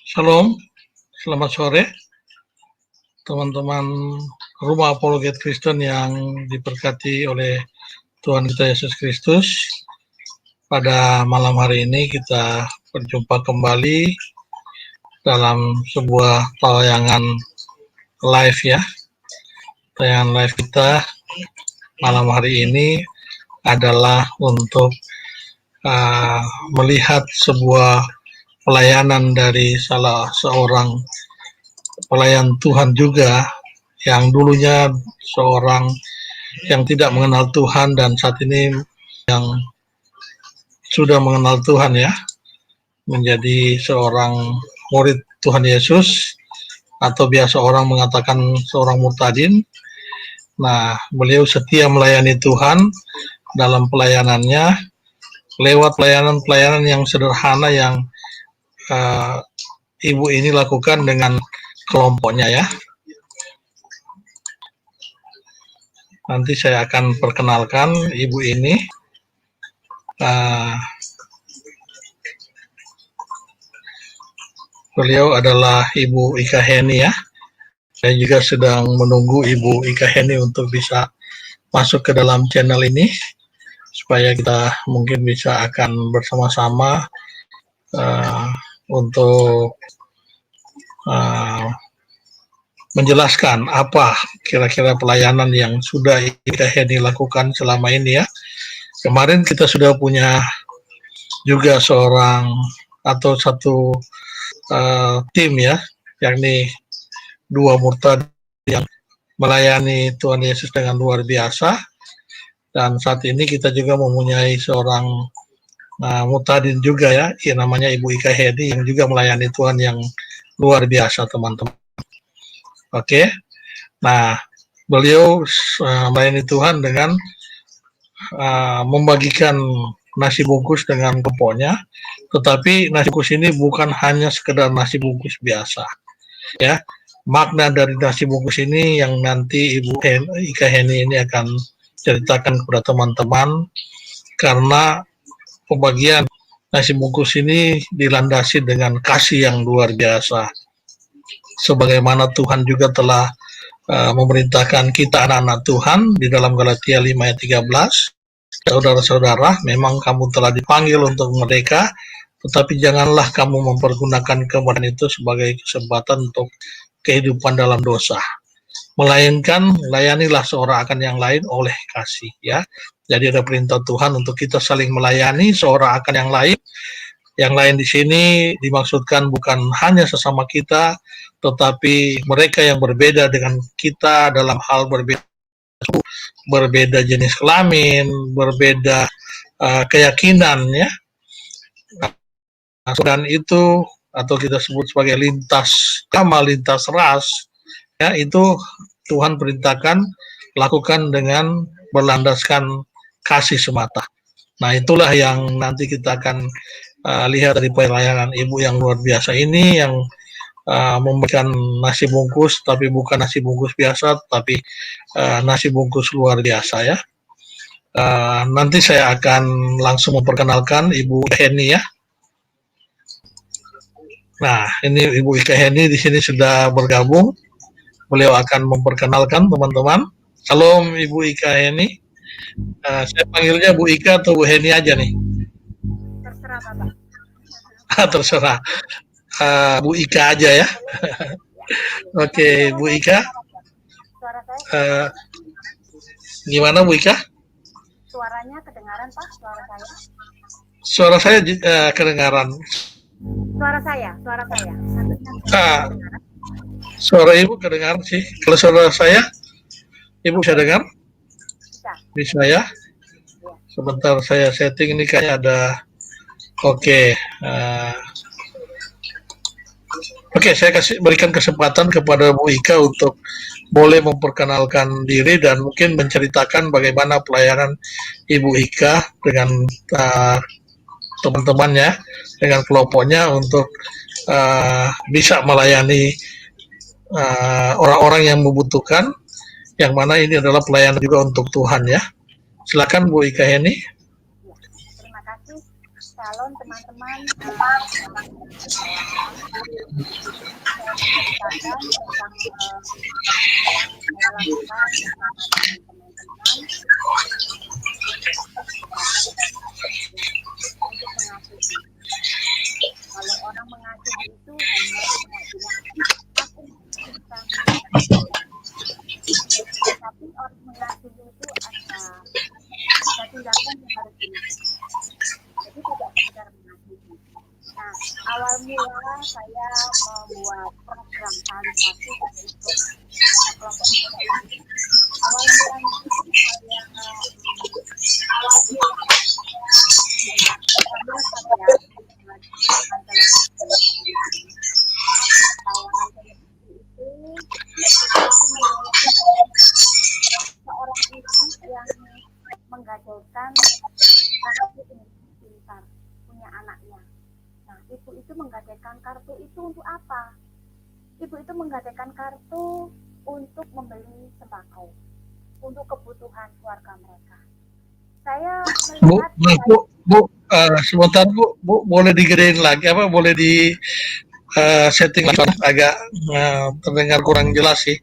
Shalom, selamat sore teman-teman Rumah Apologet Kristen yang diberkati oleh Tuhan kita Yesus Kristus. Pada malam hari ini kita berjumpa kembali dalam sebuah tayangan live ya. Tayangan live kita malam hari ini adalah untuk melihat sebuah pelayanan dari salah seorang pelayan Tuhan juga yang dulunya seorang yang tidak mengenal Tuhan dan saat ini yang sudah mengenal Tuhan ya, menjadi seorang murid Tuhan Yesus atau biasa orang mengatakan seorang murtadin. Nah, beliau setia melayani Tuhan dalam pelayanannya lewat pelayanan-pelayanan yang sederhana yang ibu ini lakukan dengan kelompoknya ya. Nanti saya akan perkenalkan ibu ini. Beliau adalah Ibu Ika Heni ya. Saya juga sedang menunggu Ibu Ika Heni untuk bisa masuk ke dalam channel ini supaya kita mungkin bisa akan bersama-sama untuk menjelaskan apa kira-kira pelayanan yang sudah Ika Heni lakukan selama ini ya. Kemarin kita sudah punya juga seorang atau satu tim ya, yakni dua murtad yang melayani Tuhan Yesus dengan luar biasa. Dan saat ini kita juga mempunyai seorang murtadin juga ya, namanya Ibu Ika Heni yang juga melayani Tuhan yang luar biasa teman-teman. Oke, nah beliau melayani Tuhan dengan membagikan nasi bungkus dengan kelompoknya, tetapi nasi bungkus ini bukan hanya sekedar nasi bungkus biasa ya. Makna dari nasi bungkus ini yang nanti Ibu Ika Heni ini akan ceritakan kepada teman-teman, karena pembagian nasi bungkus ini dilandasi dengan kasih yang luar biasa. Sebagaimana Tuhan juga telah memerintahkan kita anak-anak Tuhan di dalam Galatia 5 ayat 13, saudara-saudara, memang kamu telah dipanggil untuk merdeka, tetapi janganlah kamu mempergunakan kemudahan itu sebagai kesempatan untuk kehidupan dalam dosa. Melainkan layanilah seorang akan yang lain oleh kasih ya. Jadi ada perintah Tuhan untuk kita saling melayani seorang akan yang lain. Yang lain di sini dimaksudkan bukan hanya sesama kita, tetapi mereka yang berbeda dengan kita dalam hal berbeda jenis kelamin, berbeda keyakinan ya. Dan itu atau kita sebut sebagai lintas agama, lintas ras ya, itu Tuhan perintahkan lakukan dengan berlandaskan kasih semata. Nah, itulah yang nanti kita akan lihat dari pelayanan ibu yang luar biasa ini, yang memberikan nasi bungkus, tapi bukan nasi bungkus biasa, tapi nasi bungkus luar biasa ya. Nanti saya akan langsung memperkenalkan Ibu Heni ya. Nah, ini Ibu Ika Heni di sini sudah bergabung. Beliau akan memperkenalkan teman-teman. Salam Ibu Ika Heni. Saya panggilnya Bu Ika atau Bu Heni aja nih? Terserah Bapak. Terserah. Bu Ika aja ya. Oke, Bu Ika. Suara saya gimana Bu Ika? Suaranya kedengaran Pak, suara saya? Suara saya kedengaran. Suara saya. Suara Ibu kedengaran sih. Kalau suara saya, Ibu bisa dengar? Bisa ya? Sebentar saya setting ini, kayaknya ada. Oke, saya berikan kesempatan kepada Bu Ika untuk boleh memperkenalkan diri dan mungkin menceritakan bagaimana pelayanan Ibu Ika dengan teman-temannya, dengan kelompoknya untuk bisa melayani orang-orang yang membutuhkan, yang mana ini adalah pelayanan juga untuk Tuhan ya. Silakan Bu Ika Heni. Terima kasih. calon teman-teman menceritakan tentang saya lakukan bersama dengan teman-teman untuk mengasihi. Kalau orang mengasihi itu hanya bilang aku bisa, tapi orang mengasihi itu ada tindakan yang harus dilakukan. Jadi tidak sekedar mengasihi. Nah, awal mula saya membuat program talisasi untuk kelompok muda ini. Awal mulanya itu saya tayangan televisi itu seorang ibu yang menggadaikan kartu Indonesia Pintar punya anaknya. Nah, ibu itu menggadaikan kartu itu untuk apa? Ibu itu menggadaikan kartu untuk membeli sembako untuk kebutuhan keluarga mereka. Saya melihat sebentar Bu, boleh digedein lagi apa? Boleh di setting lagi, agak terdengar kurang jelas sih.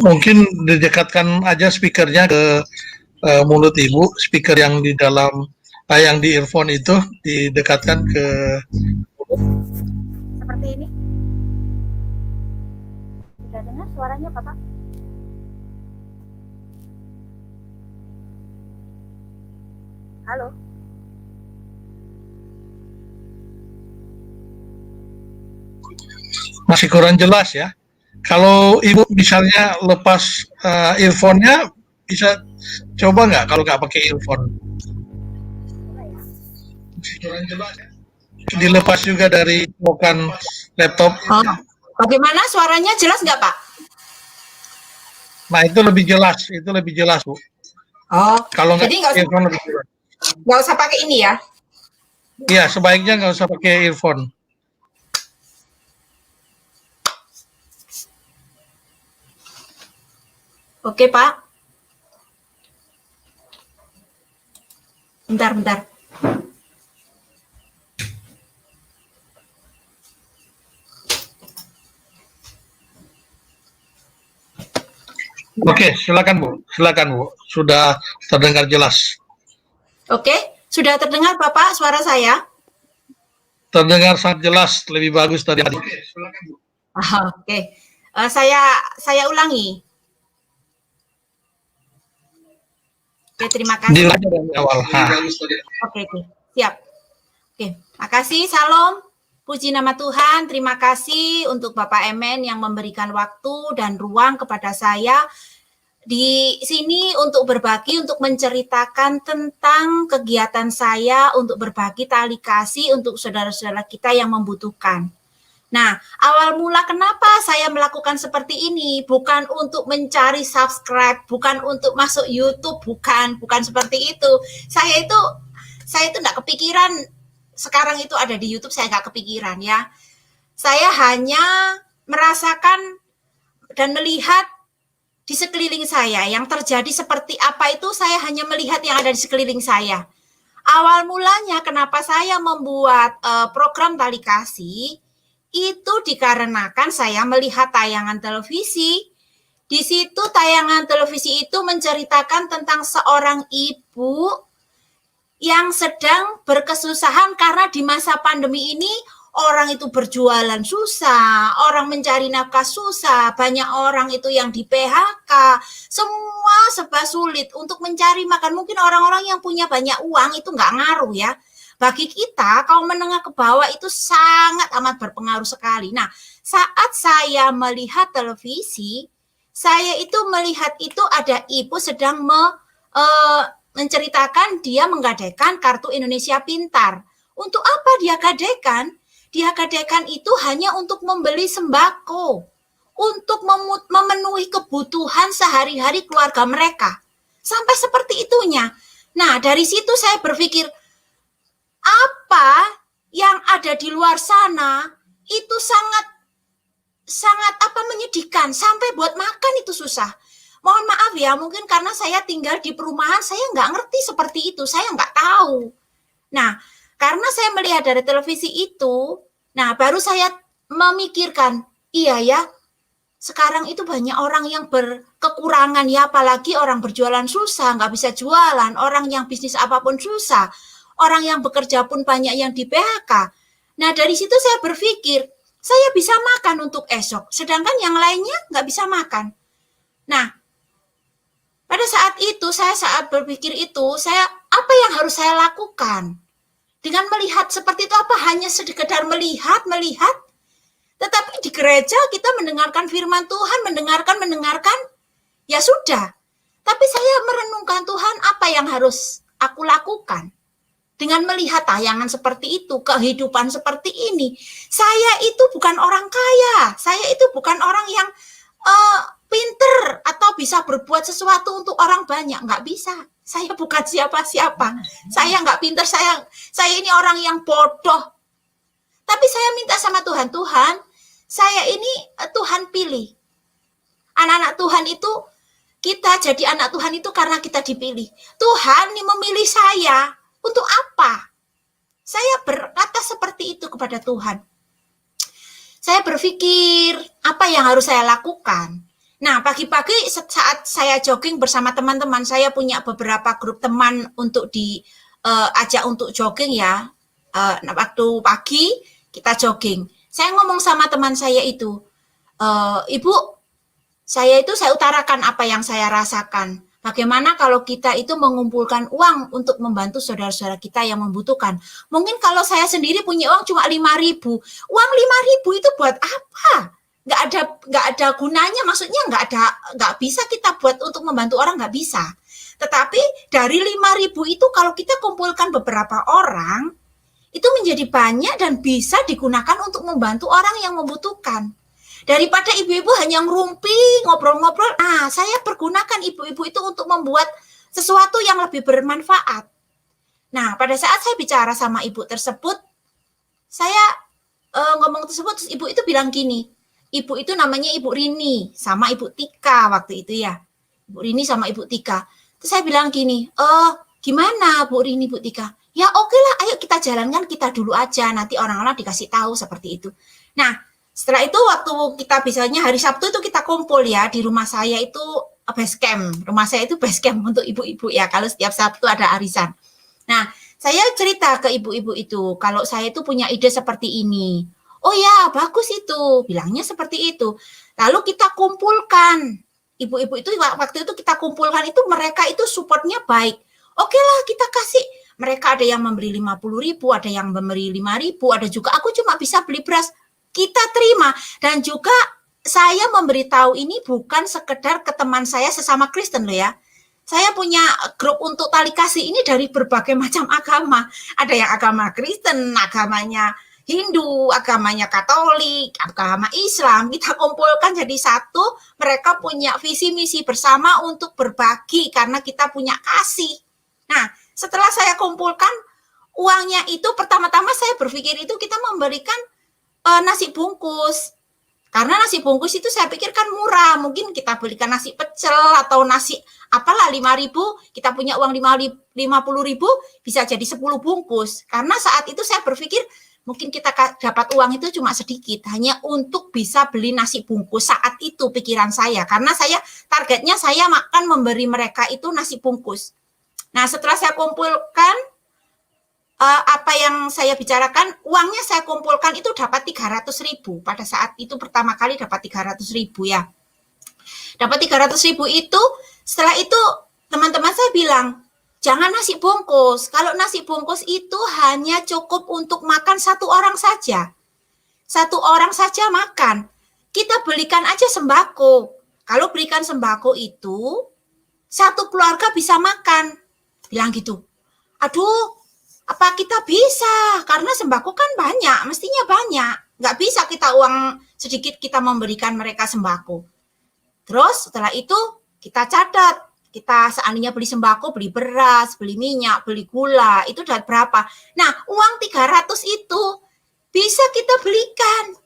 Mungkin didekatkan aja speakernya ke mulut Ibu, speaker yang di dalam yang di earphone itu didekatkan ke seperti ini. Sudah dengar suaranya, Bapak? Halo? masih kurang jelas ya. Kalau Ibu misalnya lepas earphone-nya, bisa coba nggak kalau nggak pakai earphone? Masih kurang jelas ya. Dilepas juga dari bukan laptop. Oh, bagaimana suaranya jelas nggak Pak? Nah itu lebih jelas Bu. Oh, Kalau nggak jadi nggak usah, earphone lebih jelas. nggak usah pakai ini ya? Iya, sebaiknya nggak usah pakai earphone. Oke Pak. Bentar. Oke, silakan Bu. Sudah terdengar jelas. Oke, sudah terdengar Bapak suara saya? Terdengar sangat jelas, lebih bagus tadi. Oke, silakan Bu. Oke. Saya ulangi. Oke, terima kasih. Diulangi dari awal. Oke, siap. Oke, makasih. Salam. Puji nama Tuhan. Terima kasih untuk Bapak Emen yang memberikan waktu dan ruang kepada saya di sini untuk berbagi, untuk menceritakan tentang kegiatan saya untuk berbagi tali kasih untuk saudara-saudara kita yang membutuhkan. Nah, awal mula kenapa saya melakukan seperti ini, bukan untuk mencari subscribe, bukan untuk masuk YouTube, bukan seperti itu. Saya itu nggak kepikiran sekarang itu ada di YouTube, saya nggak kepikiran ya. Saya hanya merasakan dan melihat di sekeliling saya yang terjadi seperti apa itu, saya hanya melihat yang ada di sekeliling saya. Awal mulanya kenapa saya membuat program tali kasih itu dikarenakan saya melihat tayangan televisi. Di situ tayangan televisi itu menceritakan tentang seorang ibu yang sedang berkesusahan karena di masa pandemi ini orang itu berjualan susah, orang mencari nafkah susah, banyak orang itu yang di PHK, semua serba sulit untuk mencari makan. Mungkin orang-orang yang punya banyak uang itu nggak ngaruh ya. Bagi kita, kaum menengah ke bawah itu sangat amat berpengaruh sekali. Nah, saat saya melihat televisi, saya itu melihat itu ada ibu sedang menceritakan dia menggadaikan kartu Indonesia Pintar. Untuk apa dia gadaikan? Dia gadaikan itu hanya untuk membeli sembako, untuk memenuhi kebutuhan sehari-hari keluarga mereka. Sampai seperti itunya. Nah, dari situ saya berpikir, apa yang ada di luar sana itu sangat menyedihkan, sampai buat makan itu susah. Mohon maaf ya, mungkin karena saya tinggal di perumahan, saya nggak ngerti seperti itu, saya nggak tahu. Nah, karena saya melihat dari televisi itu, nah baru saya memikirkan, iya ya, sekarang itu banyak orang yang berkekurangan ya, apalagi orang berjualan susah, nggak bisa jualan, orang yang bisnis apapun susah, orang yang bekerja pun banyak yang di PHK. Nah, dari situ saya berpikir, saya bisa makan untuk esok, sedangkan yang lainnya nggak bisa makan. Nah, pada saat itu, saat berpikir itu, apa yang harus saya lakukan? Dengan melihat seperti itu, apa hanya sekedar melihat, tetapi di gereja kita mendengarkan firman Tuhan, mendengarkan, ya sudah. Tapi saya merenungkan Tuhan, apa yang harus aku lakukan? Dengan melihat tayangan seperti itu, kehidupan seperti ini, saya itu bukan orang kaya, saya itu bukan orang yang pinter atau bisa berbuat sesuatu untuk orang banyak, nggak bisa. Saya bukan siapa-siapa, saya nggak pinter, saya ini orang yang bodoh. Tapi saya minta sama Tuhan, saya ini Tuhan pilih. Anak-anak Tuhan itu, kita jadi anak Tuhan itu karena kita dipilih. Tuhan ini memilih saya, untuk apa? Saya berkata seperti itu kepada Tuhan. Saya berpikir, apa yang harus saya lakukan? Nah, pagi-pagi saat saya jogging bersama teman-teman, saya punya beberapa grup teman untuk diajak untuk jogging ya. Waktu pagi kita jogging. Saya ngomong sama teman saya itu, Ibu, saya utarakan apa yang saya rasakan. Bagaimana kalau kita itu mengumpulkan uang untuk membantu saudara-saudara kita yang membutuhkan? Mungkin kalau saya sendiri punya uang cuma 5.000. Uang 5.000 itu buat apa? Nggak ada gunanya, maksudnya nggak bisa kita buat untuk membantu orang, nggak bisa. Tetapi dari 5.000 itu kalau kita kumpulkan beberapa orang, itu menjadi banyak dan bisa digunakan untuk membantu orang yang membutuhkan. Daripada ibu-ibu hanya ngerumpi, ngobrol-ngobrol, saya pergunakan ibu-ibu itu untuk membuat sesuatu yang lebih bermanfaat. Nah, pada saat saya bicara sama ibu tersebut, saya ngomong tersebut, terus ibu itu bilang gini, ibu itu namanya Ibu Rini, sama Ibu Tika waktu itu ya. Ibu Rini sama Ibu Tika. Terus saya bilang gini, gimana Bu Rini, Bu Tika? Ya oke lah, ayo kita jalankan kita dulu aja, nanti orang-orang dikasih tahu seperti itu. Nah, setelah itu waktu kita biasanya hari Sabtu itu kita kumpul ya, di rumah saya itu base camp. Rumah saya itu base camp untuk ibu-ibu ya, kalau setiap Sabtu ada arisan. Nah, saya cerita ke ibu-ibu itu, kalau saya itu punya ide seperti ini. Oh ya, bagus itu, bilangnya seperti itu. Lalu kita kumpulkan, ibu-ibu itu waktu itu kita kumpulkan itu mereka itu supportnya baik. Oke lah, kita kasih. Mereka ada yang memberi 50.000, ada yang memberi 5.000, ada juga aku cuma bisa beli beras. Kita terima, dan juga saya memberitahu ini bukan sekedar ke teman saya sesama Kristen loh ya. Saya punya grup untuk tali kasih ini dari berbagai macam agama. Ada yang agama Kristen, agamanya Hindu, agamanya Katolik, agama Islam. Kita kumpulkan jadi satu, mereka punya visi misi bersama untuk berbagi karena kita punya kasih. Nah, setelah saya kumpulkan uangnya itu, pertama-tama saya berpikir itu kita memberikan nasi bungkus. Karena nasi bungkus itu saya pikir kan murah. Mungkin kita belikan nasi pecel atau nasi apalah 5.000, kita punya uang 50.000, bisa jadi 10 bungkus. Karena saat itu saya berpikir mungkin kita dapat uang itu cuma sedikit, hanya untuk bisa beli nasi bungkus. Saat itu pikiran saya, karena saya targetnya saya makan memberi mereka itu nasi bungkus. Nah, setelah saya kumpulkan apa yang saya bicarakan, uangnya saya kumpulkan itu dapat 300.000. Pada saat itu pertama kali dapat 300.000 ya. Dapat 300.000 itu, setelah itu teman-teman saya bilang, jangan nasi bungkus. Kalau nasi bungkus itu hanya cukup untuk makan satu orang saja. Satu orang saja makan. Kita belikan aja sembako. Kalau berikan sembako itu, satu keluarga bisa makan. Bilang gitu. Aduh, apa kita bisa? Karena sembako kan banyak, mestinya banyak. Nggak bisa kita uang sedikit kita memberikan mereka sembako. Terus setelah itu kita catat Kita seandainya beli sembako, beli beras, beli minyak, beli gula, itu udah berapa? Nah, uang 300 itu bisa kita belikan.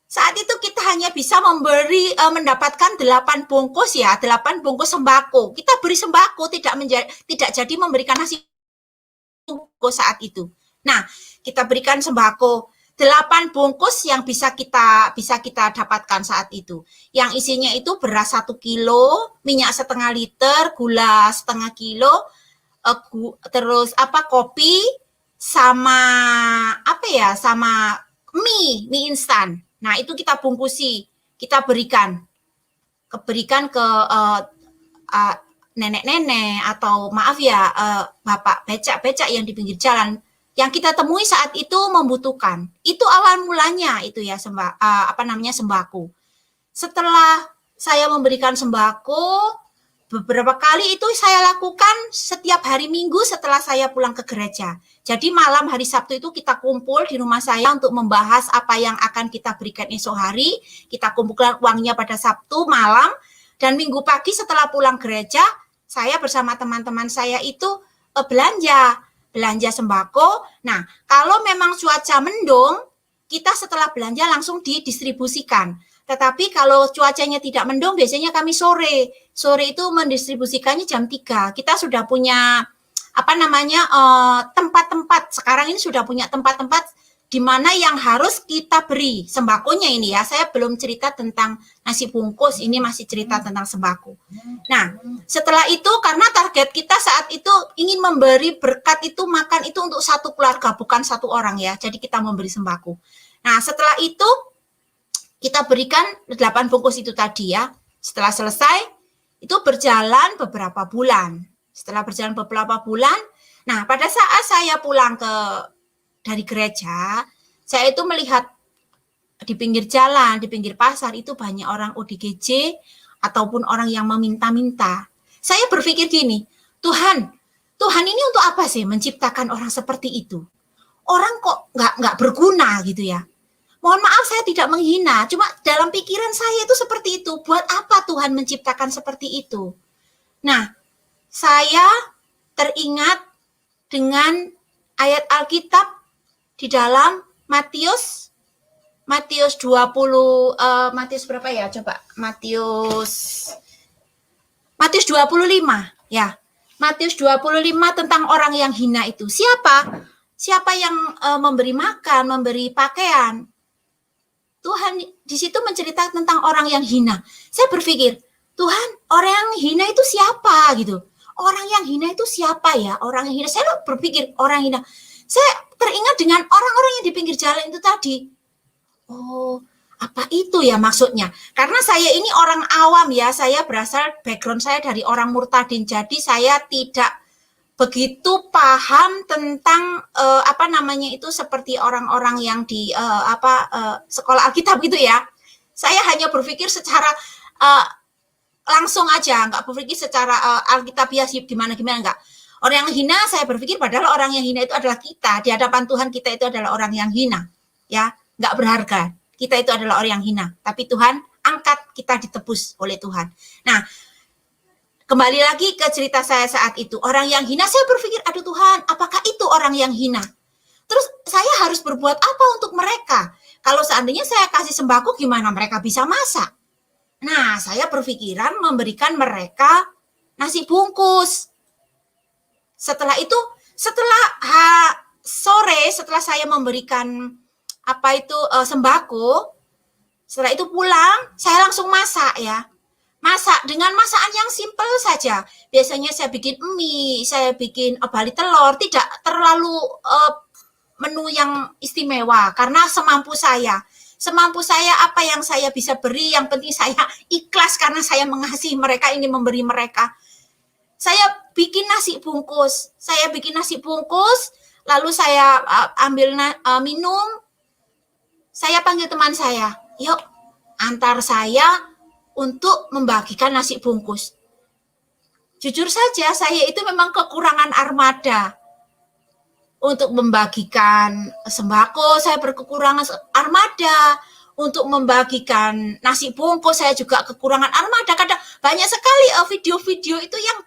Saat itu kita hanya bisa mendapatkan 8 bungkus ya, 8 bungkus sembako. Kita beri sembako, tidak jadi memberikan nasi bungkus saat itu. Nah, kita berikan sembako 8 bungkus yang bisa kita dapatkan saat itu. Yang isinya itu beras 1 kilo, minyak setengah liter, gula setengah kilo, terus kopi sama sama mie instan. Nah, itu kita bungkusi, kita berikan ke nenek-nenek atau maaf ya bapak becak-becak yang di pinggir jalan yang kita temui saat itu membutuhkan. Itu awal mulanya itu ya sembako. Setelah saya memberikan sembako, beberapa kali itu saya lakukan setiap hari Minggu setelah saya pulang ke gereja. Jadi malam hari Sabtu itu kita kumpul di rumah saya untuk membahas apa yang akan kita berikan esok hari. Kita kumpulkan uangnya pada Sabtu malam dan Minggu pagi setelah pulang gereja, saya bersama teman-teman saya itu belanja sembako. Nah, kalau memang cuaca mendung, kita setelah belanja langsung didistribusikan. Tetapi kalau cuacanya tidak mendung, biasanya kami sore itu mendistribusikannya jam 3. Kita sudah punya tempat-tempat. Sekarang ini sudah punya tempat-tempat di mana yang harus kita beri sembakonya ini ya. Saya belum cerita tentang nasi bungkus, ini masih cerita tentang sembako. Nah, setelah itu karena target kita saat itu ingin memberi berkat itu makan itu untuk satu keluarga, bukan satu orang ya. Jadi kita memberi sembako. Nah, setelah itu kita berikan 8 bungkus itu tadi ya. Setelah selesai, itu berjalan beberapa bulan. Setelah berjalan beberapa bulan, nah pada saat saya pulang dari gereja, saya itu melihat di pinggir jalan, di pinggir pasar itu banyak orang ODGJ ataupun orang yang meminta-minta. Saya berpikir gini, Tuhan ini untuk apa sih menciptakan orang seperti itu? Orang kok nggak berguna gitu ya. Mohon maaf saya tidak menghina, cuma dalam pikiran saya itu seperti itu. Buat apa Tuhan menciptakan seperti itu? Nah, saya teringat dengan ayat Alkitab di dalam Matius 20 Matius berapa ya? Coba Matius 25 ya. Matius 25 tentang orang yang hina itu. Siapa yang memberi makan, memberi pakaian? Tuhan di situ menceritakan tentang orang yang hina. Saya berpikir, Tuhan, orang yang hina itu siapa gitu? Orang yang hina itu siapa ya? Orang yang hina. Saya berpikir orang hina. Saya teringat dengan orang-orang yang di pinggir jalan itu tadi. Oh, apa itu ya maksudnya? Karena saya ini orang awam ya, saya berasal background saya dari orang murtadin. Jadi saya tidak begitu paham tentang itu seperti orang-orang yang di sekolah Alkitab gitu ya. Saya hanya berpikir secara langsung aja, nggak berpikir secara Alkitabiah gimana enggak. Orang yang hina saya berpikir padahal orang yang hina itu adalah kita. Di hadapan Tuhan kita itu adalah orang yang hina. Ya, nggak berharga. Kita itu adalah orang yang hina. Tapi Tuhan angkat kita ditebus oleh Tuhan. Nah, kembali lagi ke cerita saya saat itu. Orang yang hina saya berpikir, aduh Tuhan, apakah itu orang yang hina? Terus saya harus berbuat apa untuk mereka? Kalau seandainya saya kasih sembako gimana mereka bisa masak? Nah, saya berpikiran memberikan mereka nasi bungkus. Setelah itu, sore setelah saya memberikan sembako, setelah itu pulang, saya langsung masak ya. Masak dengan masakan yang simpel saja. Biasanya saya bikin mie, saya bikin bali telur, tidak terlalu menu yang istimewa karena semampu saya. Semampu saya apa yang saya bisa beri, yang penting saya ikhlas karena saya mengasihi mereka, ingin memberi mereka. Saya bikin nasi bungkus, lalu saya ambil minum, saya panggil teman saya, yuk antar saya untuk membagikan nasi bungkus. Jujur saja, saya itu memang kekurangan armada. Untuk membagikan sembako, saya berkekurangan armada. untuk membagikan nasi bungkus, saya juga kekurangan armada. Kadang banyak sekali video-video itu yang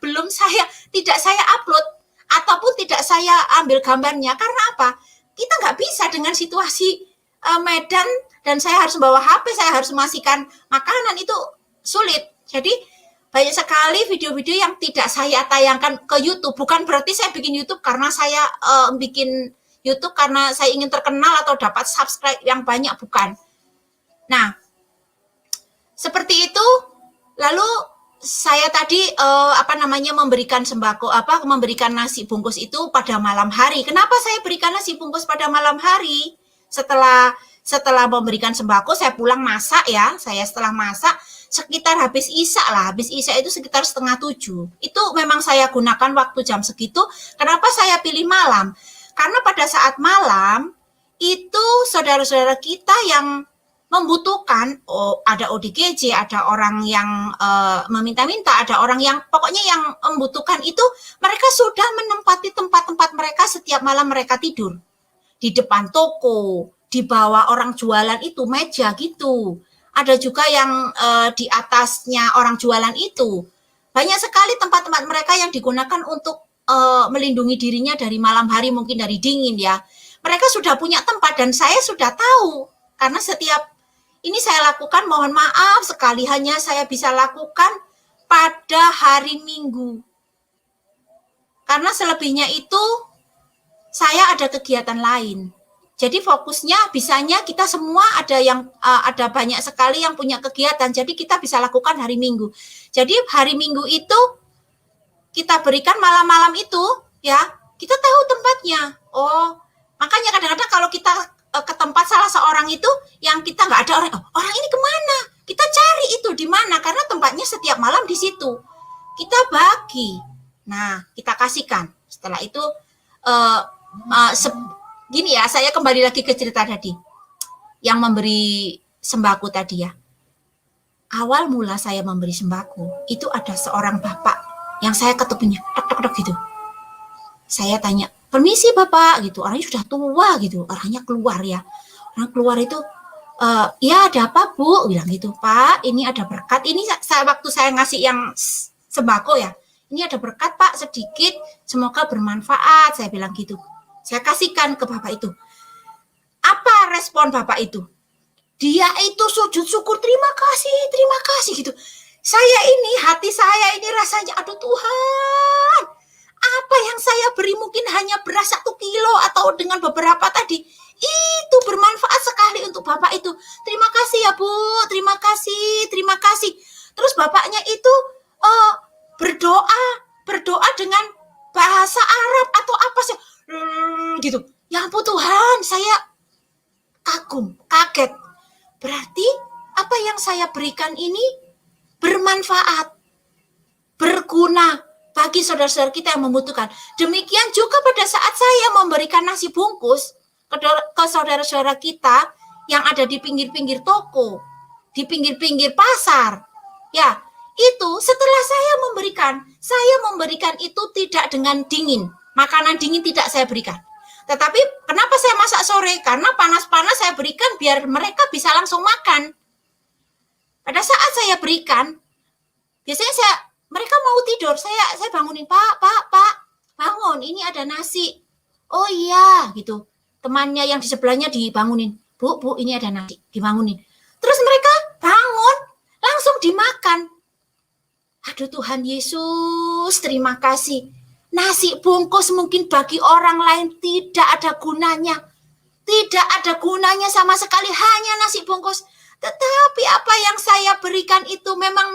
tidak saya upload ataupun tidak saya ambil gambarnya. Karena apa? Kita nggak bisa dengan situasi Medan dan saya harus bawa HP, saya harus memastikan makanan, itu sulit. Jadi banyak sekali video-video yang tidak saya tayangkan ke YouTube. Bukan berarti saya bikin YouTube karena saya bikin YouTube karena saya ingin terkenal atau dapat subscribe yang banyak, bukan. Nah, seperti itu. Lalu saya tadi memberikan sembako, memberikan nasi bungkus itu pada malam hari. Kenapa saya berikan nasi bungkus pada malam hari? Setelah memberikan sembako, saya pulang masak ya. Setelah masak sekitar habis isya lah. Habis isya itu sekitar 6:30. Itu memang saya gunakan waktu jam segitu. Kenapa saya pilih malam? Karena pada saat malam itu saudara-saudara kita yang membutuhkan, ada ODGJ, ada orang yang meminta-minta, ada orang yang pokoknya yang membutuhkan itu, mereka sudah menempati tempat-tempat mereka setiap malam mereka tidur. Di depan toko, di bawah orang jualan itu, meja gitu. Ada juga yang di atasnya orang jualan itu. Banyak sekali tempat-tempat mereka yang digunakan untuk melindungi dirinya dari malam hari, mungkin dari dingin ya. Mereka sudah punya tempat dan saya sudah tahu. Karena setiap ini saya lakukan, mohon maaf sekali, hanya saya bisa lakukan pada hari Minggu. Karena selebihnya itu saya ada kegiatan lain. Jadi fokusnya bisanya kita semua ada banyak sekali yang punya kegiatan. Jadi kita bisa lakukan hari Minggu. Jadi hari Minggu itu kita berikan malam-malam itu ya, kita tahu tempatnya. Makanya kadang-kadang kalau kita ke tempat salah seorang itu yang kita nggak ada orang ini kemana? Kita cari itu di mana, karena tempatnya setiap malam di situ. Kita bagi. Nah, kita kasihkan. Setelah itu gini ya, saya kembali lagi ke cerita tadi yang memberi sembako tadi ya. Awal mula saya memberi sembako itu ada seorang bapak yang saya ketemunya tok gitu. Saya tanya, permisi bapak gitu, orangnya sudah tua gitu, orangnya keluar ya. Orang keluar itu, ya ada apa bu? Bilang gitu, Pak ini ada berkat, ini waktu saya ngasih yang sembako ya, ini ada berkat Pak sedikit, semoga bermanfaat, saya bilang gitu. Saya kasihkan ke bapak itu. Apa respon bapak itu? Dia itu sujud syukur, terima kasih gitu. Hati saya ini rasanya, aduh Tuhan, apa yang saya beri mungkin hanya beras 1 kilo atau dengan beberapa tadi, itu bermanfaat sekali untuk bapak itu. Terima kasih ya Bu, terima kasih. Terus bapaknya itu berdoa dengan bahasa Arab atau apa sih, gitu. Ya ampun Tuhan, saya kaget. Berarti apa yang saya berikan ini bermanfaat, berguna bagi saudara-saudara kita yang membutuhkan. Demikian juga pada saat saya memberikan nasi bungkus ke saudara-saudara kita yang ada di pinggir-pinggir toko, di pinggir-pinggir pasar. Ya, itu setelah saya memberikan itu tidak dengan dingin. Makanan dingin tidak saya berikan. Tetapi kenapa saya masak sore? Karena panas-panas saya berikan biar mereka bisa langsung makan. Pada saat saya berikan, biasanya mereka mau tidur, saya bangunin, Pak, bangun, ini ada nasi. Oh iya, gitu. Temannya yang di sebelahnya dibangunin, Bu, ini ada nasi, dibangunin. Terus mereka bangun, langsung dimakan. Aduh Tuhan Yesus, terima kasih. Nasi bungkus mungkin bagi orang lain tidak ada gunanya. Tidak ada gunanya sama sekali, hanya nasi bungkus. Tetapi apa yang saya berikan itu memang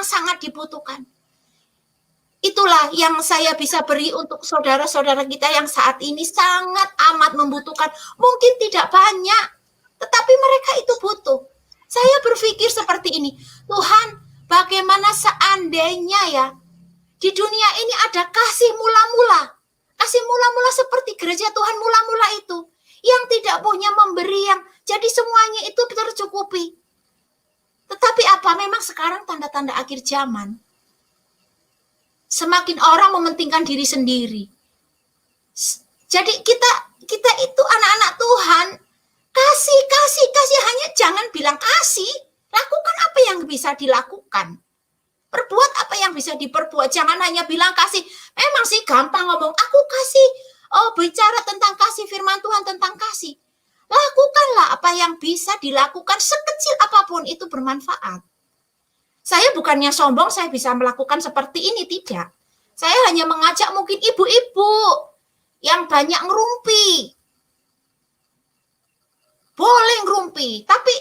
sangat dibutuhkan. Itulah yang saya bisa beri untuk saudara-saudara kita yang saat ini sangat amat membutuhkan. Mungkin tidak banyak, tetapi mereka itu butuh. Saya berpikir seperti ini, Tuhan, bagaimana seandainya ya, di dunia ini ada kasih mula-mula seperti gereja Tuhan mula-mula itu, yang tidak punya memberi, yang jadi semuanya itu tercukupi. Tetapi apa, memang sekarang tanda-tanda akhir zaman. Semakin orang mementingkan diri sendiri. Jadi kita itu anak-anak Tuhan, kasih hanya bisa dilakukan. Perbuat apa yang bisa diperbuat. Jangan hanya bilang kasih. Memang sih gampang ngomong, aku kasih, bicara tentang kasih, firman Tuhan tentang kasih. Lakukanlah apa yang bisa dilakukan, sekecil apapun itu bermanfaat. Saya bukannya sombong, saya bisa melakukan seperti ini, tidak. Saya hanya mengajak mungkin ibu-ibu yang banyak ngerumpi. Boleh ngerumpi, tapi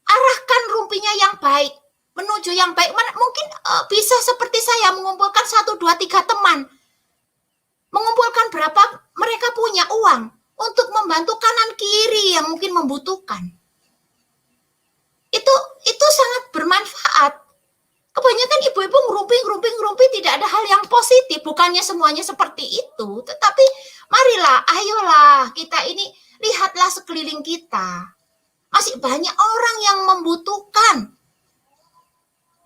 arahkan rumpinya yang baik, menuju yang baik. Mungkin bisa seperti saya mengumpulkan 1, 2, 3 teman. Mengumpulkan berapa mereka punya uang untuk membantu kanan kiri yang mungkin membutuhkan. Itu sangat bermanfaat. Kebanyakan ibu-ibu ngerumpi, tidak ada hal yang positif. Bukannya semuanya seperti itu, tetapi marilah, ayolah, kita ini lihatlah sekeliling kita. Masih banyak orang yang membutuhkan.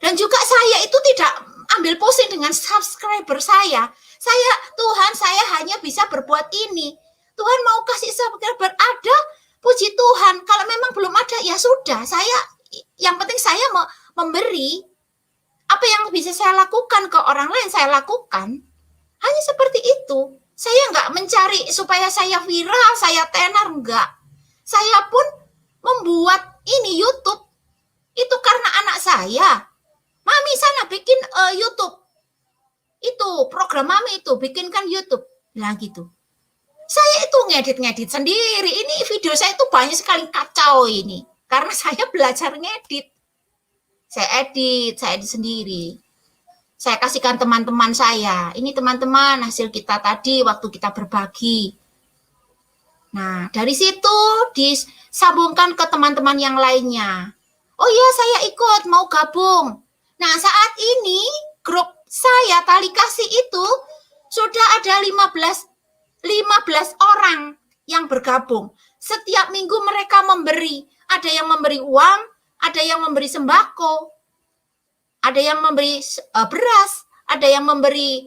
Dan juga saya itu tidak ambil pusing dengan subscriber saya. Tuhan, saya hanya bisa berbuat ini. Tuhan mau kasih subscriber, ada, puji Tuhan. Kalau memang belum ada, ya sudah. Yang penting saya memberi. Apa yang bisa saya lakukan ke orang lain, saya lakukan. Hanya seperti itu. Saya nggak mencari supaya saya viral, saya tenar, enggak. Saya pun membuat ini YouTube. Itu karena anak saya. Mami sana bikin YouTube. Itu program Mami itu, bikinkan YouTube. Bilang gitu. Saya itu ngedit sendiri. Ini video saya itu banyak sekali kacau ini. Karena saya belajar ngedit. Saya edit sendiri. Saya kasihkan teman-teman saya. Ini teman-teman hasil kita tadi waktu kita berbagi. Nah, dari situ disambungkan ke teman-teman yang lainnya. Oh iya, saya ikut, mau gabung. Nah, saat ini grup saya Tali Kasih itu sudah ada 15 orang yang bergabung. Setiap minggu mereka memberi. Ada yang memberi uang, ada yang memberi sembako, ada yang memberi beras, ada yang memberi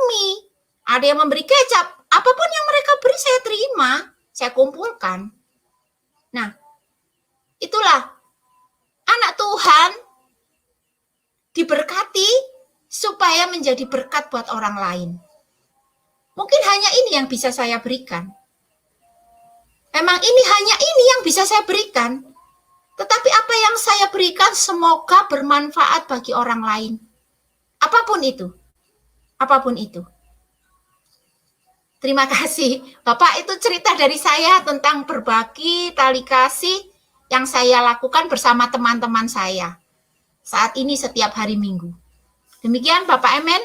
mie, ada yang memberi kecap. Apapun yang mereka beri saya terima, saya kumpulkan. Nah, itulah anak Tuhan diberkati supaya menjadi berkat buat orang lain. Mungkin hanya ini yang bisa saya berikan. Memang hanya ini yang bisa saya berikan. Tetapi apa yang saya berikan semoga bermanfaat bagi orang lain. Apapun itu. Apapun itu. Terima kasih. Bapak, itu cerita dari saya tentang berbagi tali kasih yang saya lakukan bersama teman-teman saya. Saat ini setiap hari Minggu. Demikian Bapak Emen,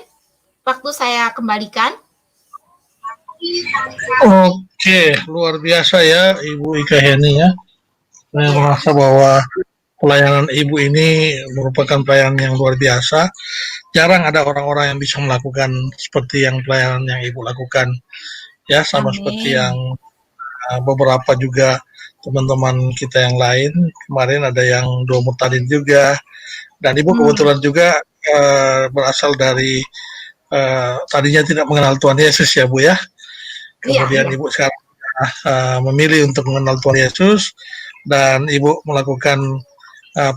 waktu saya kembalikan. Oke, luar biasa ya Ibu Ika Heni ya. Saya merasa bahwa pelayanan Ibu ini merupakan pelayanan yang luar biasa. Jarang ada orang-orang yang bisa melakukan seperti yang pelayanan yang Ibu lakukan. Ya, sama Amin. seperti yang beberapa juga teman-teman kita yang lain. Kemarin ada yang 2 mutadin juga. Dan Ibu kebetulan juga berasal dari tadinya tidak mengenal Tuhan Yesus ya Bu ya. Kemudian Ibu sekarang memilih untuk mengenal Tuhan Yesus dan Ibu melakukan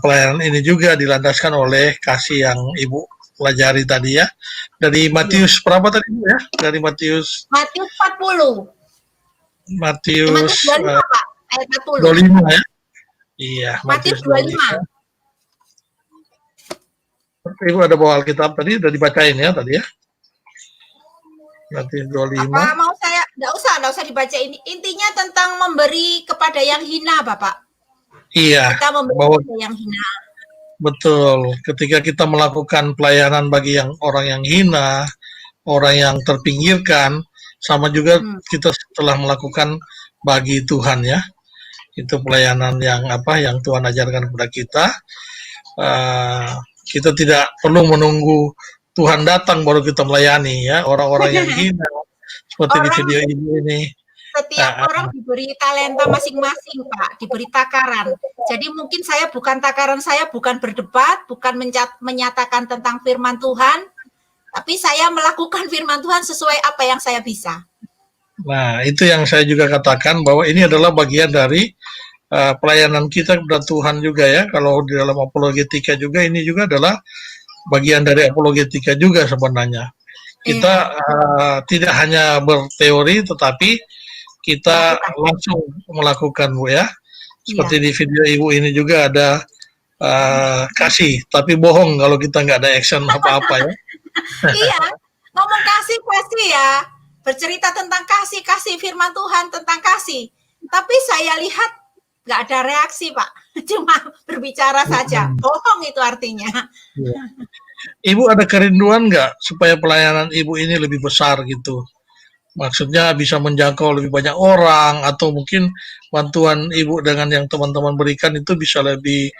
pelayanan ini juga dilandaskan oleh kasih yang Ibu pelajari tadi ya. Dari Matius berapa tadi Bu ya? Dari Matius 40. Matius 25 Pak, ayat 40. 25 ya. Iya, Matius 25. Ibu ada bawa Alkitab tadi, udah dibacain ya tadi ya. Matius 25. Apa mau saya? Nggak usah dibaca ini. Intinya tentang memberi kepada yang hina, Bapak. Iya. Kita memberi kepada yang hina. Betul. Ketika kita melakukan pelayanan bagi orang yang hina, orang yang terpinggirkan, sama juga kita setelah melakukan bagi Tuhan ya. Itu pelayanan yang Tuhan ajarkan kepada kita. Kita tidak perlu menunggu Tuhan datang baru kita melayani ya, orang-orang yang hina seperti di video Ibu ini. Setiap orang diberi talenta masing-masing, Pak, diberi takaran. Jadi mungkin takaran saya bukan berdebat, bukan menyatakan tentang firman Tuhan, tapi saya melakukan firman Tuhan sesuai apa yang saya bisa. Nah, itu yang saya juga katakan bahwa ini adalah bagian dari pelayanan kita kepada Tuhan juga ya. Kalau di dalam apologetika juga ini juga adalah bagian dari apologetika juga sebenarnya. Kita tidak hanya berteori tetapi kita langsung melakukan Bu ya. Seperti di video Ibu ini juga ada kasih, tapi bohong kalau kita nggak ada action apa-apa ya. Iya, ngomong kasih ya, bercerita tentang kasih firman Tuhan tentang kasih. Tapi saya lihat nggak ada reaksi Pak, cuma berbicara saja, bohong itu artinya. Ya. Ibu ada kerinduan nggak supaya pelayanan Ibu ini lebih besar gitu? Maksudnya bisa menjangkau lebih banyak orang atau mungkin bantuan Ibu dengan yang teman-teman berikan itu bisa lebih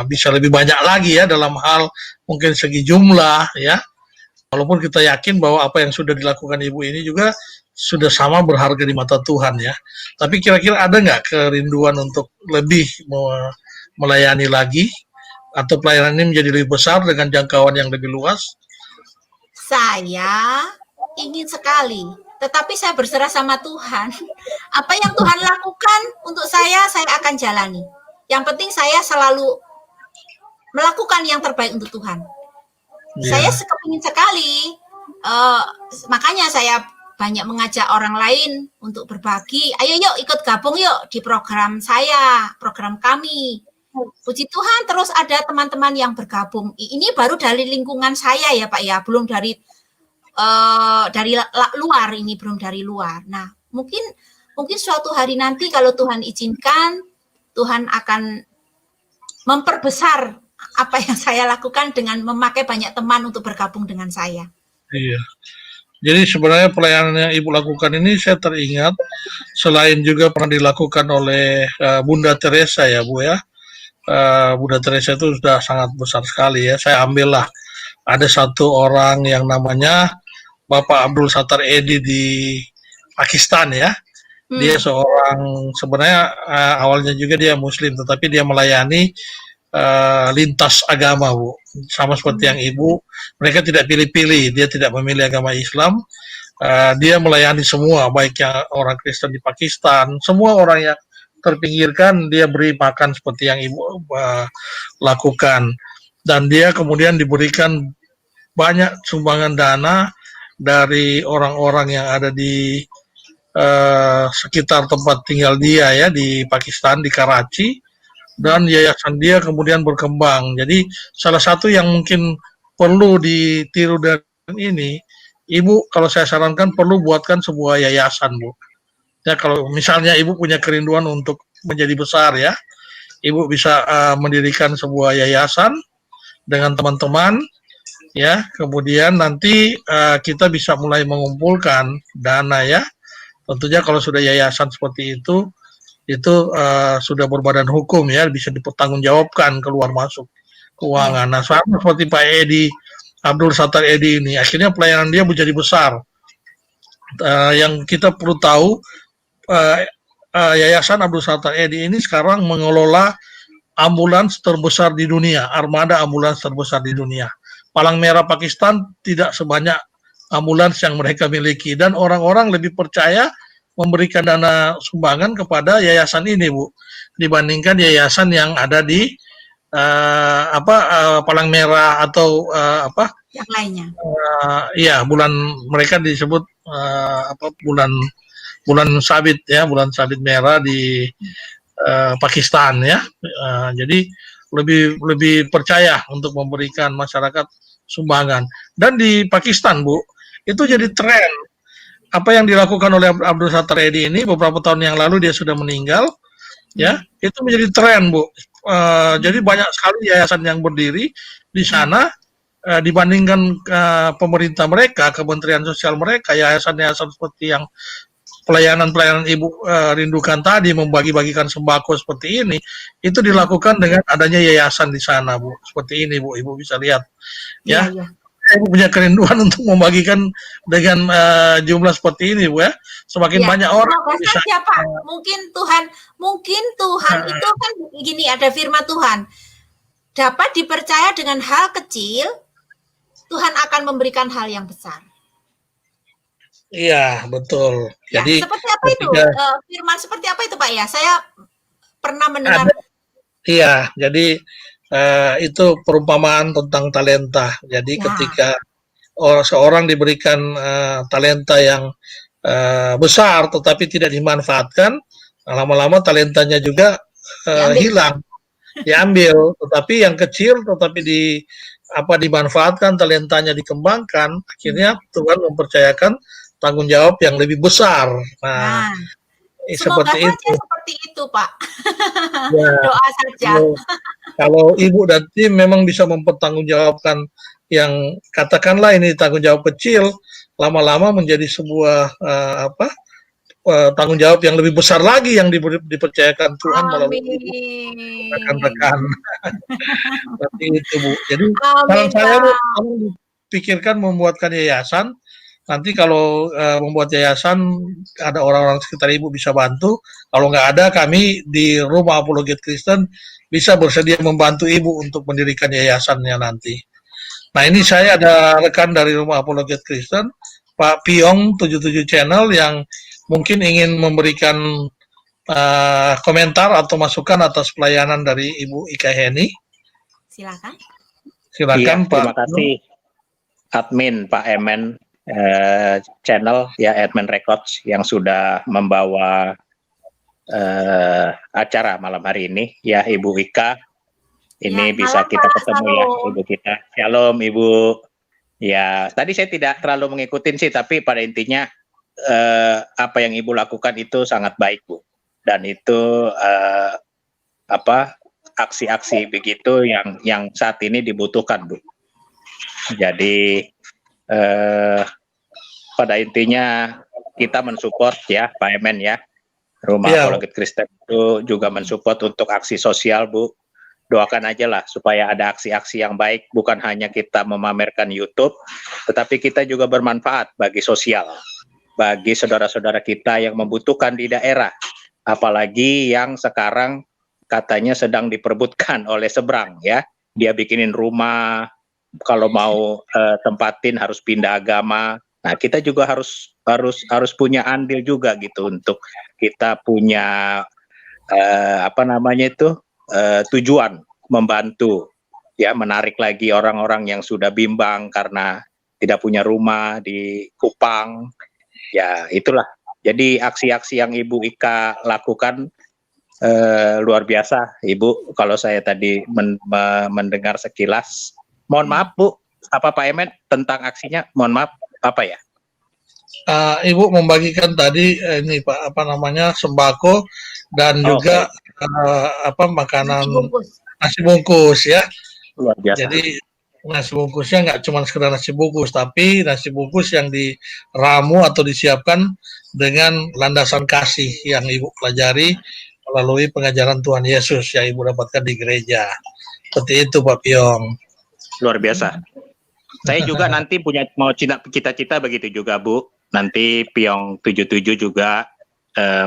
bisa lebih banyak lagi ya dalam hal mungkin segi jumlah ya. Walaupun kita yakin bahwa apa yang sudah dilakukan Ibu ini juga sudah sama berharga di mata Tuhan ya. Tapi kira-kira ada nggak kerinduan untuk lebih melayani lagi atau pelayanan ini menjadi lebih besar dengan jangkauan yang lebih luas? Saya ingin sekali, tetapi saya berserah sama Tuhan. Apa yang Tuhan lakukan untuk saya akan jalani. Yang penting saya selalu melakukan yang terbaik untuk Tuhan. Saya kepingin sekali, makanya saya banyak mengajak orang lain untuk berbagi. Ayo yuk ikut gabung yuk di program saya, program kami. Puji Tuhan terus ada teman-teman yang bergabung. Ini baru dari lingkungan saya ya Pak ya, belum dari luar ini, belum dari luar. Nah, mungkin suatu hari nanti kalau Tuhan izinkan, Tuhan akan memperbesar apa yang saya lakukan dengan memakai banyak teman untuk bergabung dengan saya. Iya. Jadi sebenarnya pelayanan yang Ibu lakukan ini saya teringat selain juga pernah dilakukan oleh Bunda Teresa ya Bu ya. Bunda Teresa itu sudah sangat besar sekali ya. Saya ambillah ada satu orang yang namanya Bapak Abdul Sattar Edi di Pakistan ya. Dia seorang sebenarnya awalnya juga dia Muslim, tetapi dia melayani lintas agama Bu. Sama seperti yang Ibu, mereka tidak pilih-pilih. Dia tidak memilih agama Islam. Dia melayani semua, baik yang orang Kristen di Pakistan, semua orang yang terpinggirkan dia beri makan seperti yang Ibu lakukan, dan dia kemudian diberikan banyak sumbangan dana dari orang-orang yang ada di sekitar tempat tinggal dia ya di Pakistan, di Karachi, dan yayasan dia kemudian berkembang. Jadi salah satu yang mungkin perlu ditiru dari ini, Ibu kalau saya sarankan perlu buatkan sebuah yayasan Bu. Ya kalau misalnya Ibu punya kerinduan untuk menjadi besar ya, Ibu bisa mendirikan sebuah yayasan dengan teman-teman ya, kemudian nanti kita bisa mulai mengumpulkan dana ya. Tentunya kalau sudah yayasan seperti itu sudah berbadan hukum ya, bisa dipertanggungjawabkan keluar masuk keuangan. Nah sama seperti Pak Edi, Abdul Sattar Edi ini, akhirnya pelayanan dia menjadi besar. Yang kita perlu tahu, Yayasan Abdul Sattar Edi ini sekarang mengelola ambulans terbesar di dunia, armada ambulans terbesar di dunia. Palang Merah Pakistan tidak sebanyak ambulans yang mereka miliki, dan orang-orang lebih percaya memberikan dana sumbangan kepada yayasan ini Bu, dibandingkan yayasan yang ada di Palang Merah atau yang lainnya. Iya, bulan mereka disebut bulan sabit ya, bulan sabit merah di Pakistan ya. Jadi lebih percaya untuk memberikan masyarakat sumbangan. Dan di Pakistan Bu, itu jadi tren. Apa yang dilakukan oleh Abdul Sattar Edi ini beberapa tahun yang lalu, dia sudah meninggal ya, itu menjadi tren Bu. Jadi banyak sekali yayasan yang berdiri di sana dibandingkan pemerintah mereka, Kementerian Sosial mereka, yayasan-yayasan seperti yang pelayanan-pelayanan Ibu rindukan tadi, membagi-bagikan sembako seperti ini, itu dilakukan dengan adanya yayasan di sana Bu. Seperti ini Bu, Ibu bisa lihat ya. Ibu punya kerinduan untuk membagikan dengan jumlah seperti ini Bu ya. Semakin banyak orang bisa. Ya, Pak. Mungkin Tuhan itu kan gini, ada firman Tuhan. Dapat dipercaya dengan hal kecil, Tuhan akan memberikan hal yang besar. Iya, betul. Ya, Jadi seperti apa itu? ketika Firman seperti apa itu Pak ya? Saya pernah mendengar. ada, iya, jadi itu perumpamaan tentang talenta. Jadi Ya, ketika seorang diberikan talenta yang besar tetapi tidak dimanfaatkan, lama-lama talentanya juga diambil. hilang, diambil. Tetapi yang kecil tetapi dimanfaatkan, talentanya dikembangkan, akhirnya Tuhan mempercayakan tanggung jawab yang lebih besar. Nah, Nah, semoga seperti saja itu. seperti itu, Pak. Ya, Doa saja. kalau ibu dan tim memang bisa mempertanggungjawabkan yang katakanlah ini tanggung jawab kecil, lama-lama menjadi sebuah tanggung jawab yang lebih besar lagi yang dipercayakan Tuhan melalui ibu Amin. rekan-rekan. Seperti itu Bu. Jadi saran Amin, saya Bu, Pak. tolong dipikirkan membuatkan yayasan. Nanti kalau membuat yayasan ada orang-orang sekitar ibu bisa bantu. Kalau nggak ada, kami di Rumah Apologet Kristen bisa bersedia membantu ibu untuk mendirikan yayasannya nanti. Nah ini saya ada rekan dari Rumah Apologet Kristen, Pak Piong 77 Channel yang mungkin ingin memberikan komentar atau masukan atas pelayanan dari Ibu Ika Heni. Silakan. Silakan Iya, terima Pak. kasih admin Pak Emen channel ya Admin Records yang sudah membawa acara malam hari ini ya Ibu Ika. Ini Ya, bisa malam, kita Pak. ketemu ya Shalom. Ibu kita. Shalom Ibu. Ya, tadi saya tidak terlalu mengikutin sih, tapi pada intinya apa yang Ibu lakukan itu sangat baik Bu. Dan itu aksi-aksi begitu yang saat ini dibutuhkan Bu. Jadi pada intinya kita mensupport ya Pak Emen ya. Rumah Iya. Apologet Kristen itu juga mensupport untuk aksi sosial Bu. Doakan aja lah supaya ada aksi-aksi yang baik, bukan hanya kita memamerkan YouTube, tetapi kita juga bermanfaat bagi sosial, bagi saudara-saudara kita yang membutuhkan di daerah, apalagi yang sekarang katanya sedang diperebutkan oleh seberang ya. Dia bikinin rumah, kalau mau tempatin harus pindah agama. Nah, kita juga harus punya andil juga gitu untuk kita punya tujuan membantu ya, menarik lagi orang-orang yang sudah bimbang karena tidak punya rumah di Kupang. Ya, itulah. Jadi aksi-aksi yang Ibu Ika lakukan luar biasa, Ibu. Kalau saya tadi mendengar sekilas, mohon maaf Bu, apa Pak Emen tentang aksinya? Mohon maaf, apa ya? Ibu membagikan tadi ini Pak sembako dan juga makanan nasi bungkus ya. Luar biasa. Jadi nasi bungkusnya nggak cuma sekedar nasi bungkus, tapi nasi bungkus yang diramu atau disiapkan dengan landasan kasih yang Ibu pelajari melalui pengajaran Tuhan Yesus yang Ibu dapatkan di gereja. Seperti itu Pak Piong. Luar biasa. Saya juga nanti mau cita-cita begitu juga Bu. Nanti Piong 77 juga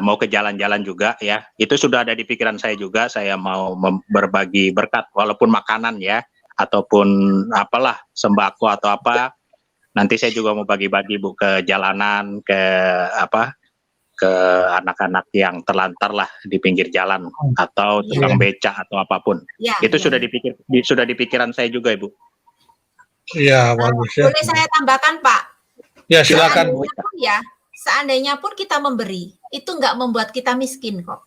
mau ke jalan-jalan juga ya. Itu sudah ada di pikiran saya juga. Saya mau berbagi berkat walaupun makanan ya, ataupun apalah sembako atau apa. Nanti saya juga mau bagi-bagi Bu ke jalanan, ke anak-anak yang terlantar lah di pinggir jalan atau tukang becak atau apapun. Itu sudah di pikiran saya juga Ibu. Iya, bagus ya. Boleh saya tambahkan Pak? Ya, silakan Bu. Seandainya pun kita memberi, itu nggak membuat kita miskin kok.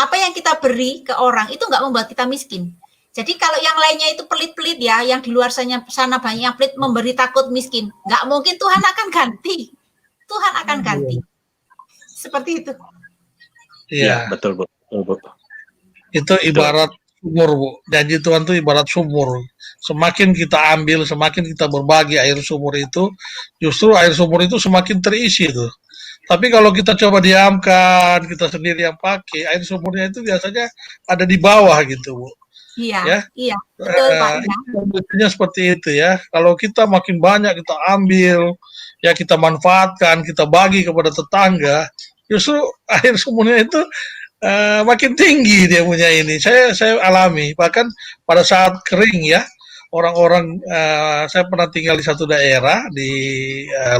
Apa yang kita beri ke orang itu nggak membuat kita miskin. Jadi kalau yang lainnya itu pelit-pelit ya, yang di luar sana banyak yang pelit, memberi takut miskin, nggak mungkin Tuhan akan ganti. Tuhan akan ganti. Seperti itu. Iya, betul Bu. Itu ibarat sumur Bu. Janji Tuhan itu ibarat sumur. Semakin kita ambil, semakin kita berbagi air sumur itu, justru air sumur itu semakin terisi tuh. Tapi kalau kita coba diamkan, kita sendiri yang pakai, air sumurnya itu biasanya ada di bawah gitu Bu. Iya, iya, betul Pak. Contohnya seperti itu ya. Kalau kita makin banyak kita ambil, ya kita manfaatkan, kita bagi kepada tetangga, justru air sumurnya itu makin tinggi dia punya ini. Saya alami, bahkan pada saat kering ya, orang-orang, saya pernah tinggal di satu daerah di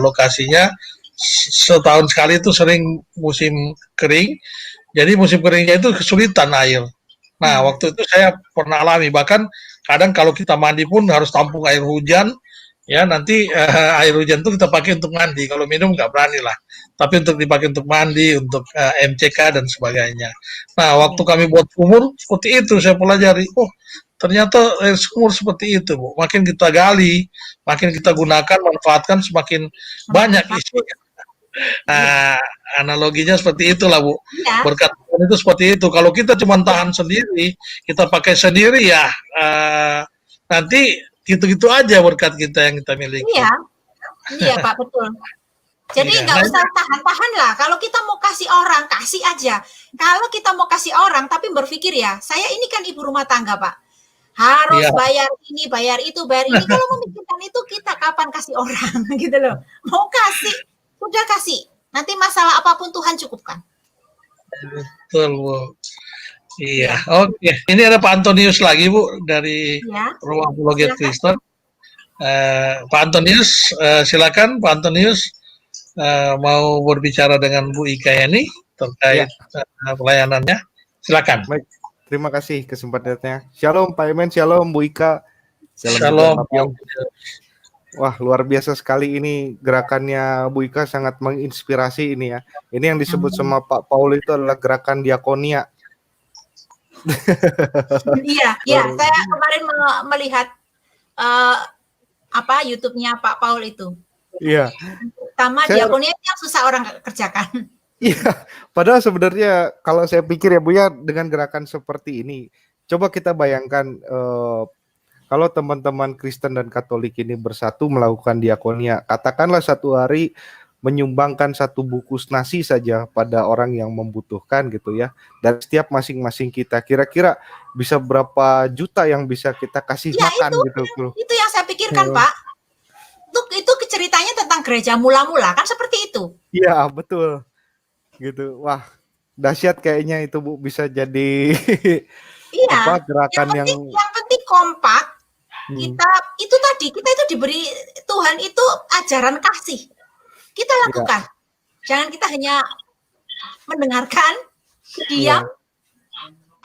lokasinya setahun sekali itu sering musim kering. Jadi musim keringnya itu kesulitan air. Nah, waktu itu saya pernah alami, bahkan kadang kalau kita mandi pun harus tampung air hujan, ya nanti air hujan itu kita pakai untuk mandi. Kalau minum nggak berani lah, tapi untuk dipakai untuk mandi, untuk MCK dan sebagainya. Nah, waktu kami buat sumur seperti itu saya pelajari. Oh, ternyata air sumur seperti itu, Bu. Makin kita gali, makin kita gunakan, manfaatkan, semakin banyak isinya. Nah, analoginya seperti itulah, Bu. Iya. Berkat Tuhan itu seperti itu. Kalau kita cuma tahan sendiri, kita pakai sendiri ya, nanti gitu-gitu aja berkat kita yang kita miliki. Iya, iya Pak, betul. Jadi Iya, nggak nah, usah tahan-tahan lah. Kalau kita mau kasih orang, kasih aja. Kalau kita mau kasih orang, tapi berpikir ya, saya ini kan ibu rumah tangga Pak. Harus iya, bayar ini, bayar itu, bayar ini. Kalau memikirkan itu, kita kapan kasih orang gitu loh. Mau kasih, udah kasih. Nanti masalah apapun Tuhan cukupkan. betul, Bu. Iya, oke. Ini ada Pak Antonius lagi, Bu, dari Ya, Rumah Apologet silakan. Kristen. Pak Antonius, silakan Pak Antonius mau berbicara dengan Bu Ika ini terkait pelayanannya. Silakan. Baik, terima kasih kesempatannya. Shalom Pak Emen, shalom Bu Ika. Shalom. juga Pak Piau. Wah, luar biasa sekali ini gerakannya Bu Ika, sangat menginspirasi ini ya. Ini yang disebut sama Pak Paul itu adalah gerakan diakonia. Iya, iya. Saya kemarin melihat YouTube-nya Pak Paul itu. Iya. Pertama diakonia yang susah orang kerjakan. Iya, padahal sebenarnya kalau saya pikir ya Bu ya, dengan gerakan seperti ini, coba kita bayangkan kalau teman-teman Kristen dan Katolik ini bersatu melakukan diakonia, katakanlah satu hari menyumbangkan satu bungkus nasi saja pada orang yang membutuhkan gitu ya, dan setiap masing-masing kita kira-kira bisa berapa juta yang bisa kita kasih Ya, makan gitu. Itu yang saya pikirkan Pak. Itu ceritanya tentang gereja mula-mula kan seperti itu. Iya betul. Gitu, wah dahsyat kayaknya itu Bu, bisa jadi Iya. gerakan yang penting kompak. Kita itu diberi Tuhan itu ajaran kasih. Kita lakukan. Jangan kita hanya mendengarkan, diam.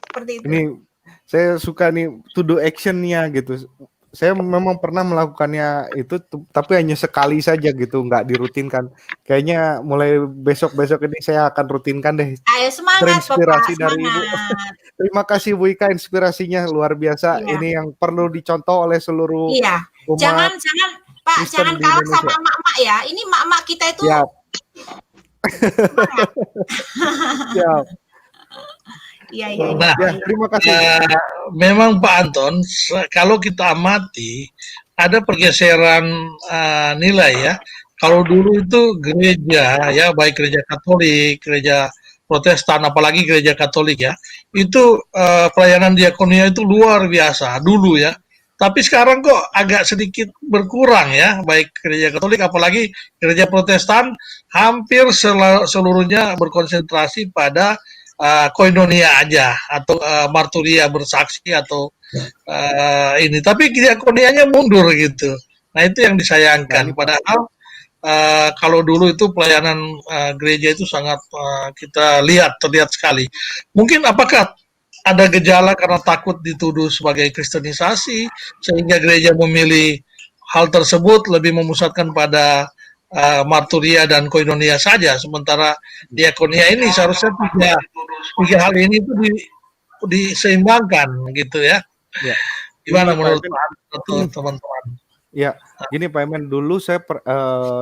Seperti itu. Ini saya suka nih to do action-nya gitu. Saya memang pernah melakukannya itu, tapi hanya sekali saja gitu, nggak dirutinkan. Kayaknya mulai besok-besok ini saya akan rutinkan deh. Ayo semangat Terinspirasi Bapak, dari Ibu. Terima kasih Bu Ika, inspirasinya luar biasa. Iya. Ini yang perlu dicontoh oleh seluruh umat. Jangan Pak, Kristen jangan di kalah Indonesia. sama mak-mak ya. Ini mak-mak kita itu Siap. Siap. Iya. Nah, terima kasih. Memang Pak Anton, kalau kita amati ada pergeseran nilai ya. Kalau dulu itu gereja ya, baik gereja Katolik, gereja Protestan, apalagi gereja Katolik ya, itu pelayanan diakonia itu luar biasa dulu ya. Tapi sekarang kok agak sedikit berkurang ya, baik gereja Katolik apalagi gereja Protestan hampir seluruhnya berkonsentrasi pada koinonia aja atau marturia bersaksi atau ini, tapi diakonianya mundur gitu. Nah itu yang disayangkan. Padahal kalau dulu itu pelayanan gereja itu sangat kita terlihat sekali. Mungkin apakah ada gejala karena takut dituduh sebagai kristenisasi sehingga gereja memilih hal tersebut lebih memusatkan pada marturia dan koinonia saja, sementara diakonia ini seharusnya tiga hal ini itu diseimbangkan gitu ya. Gimana menurut teman-teman? Ya, gini Pak Emen, dulu saya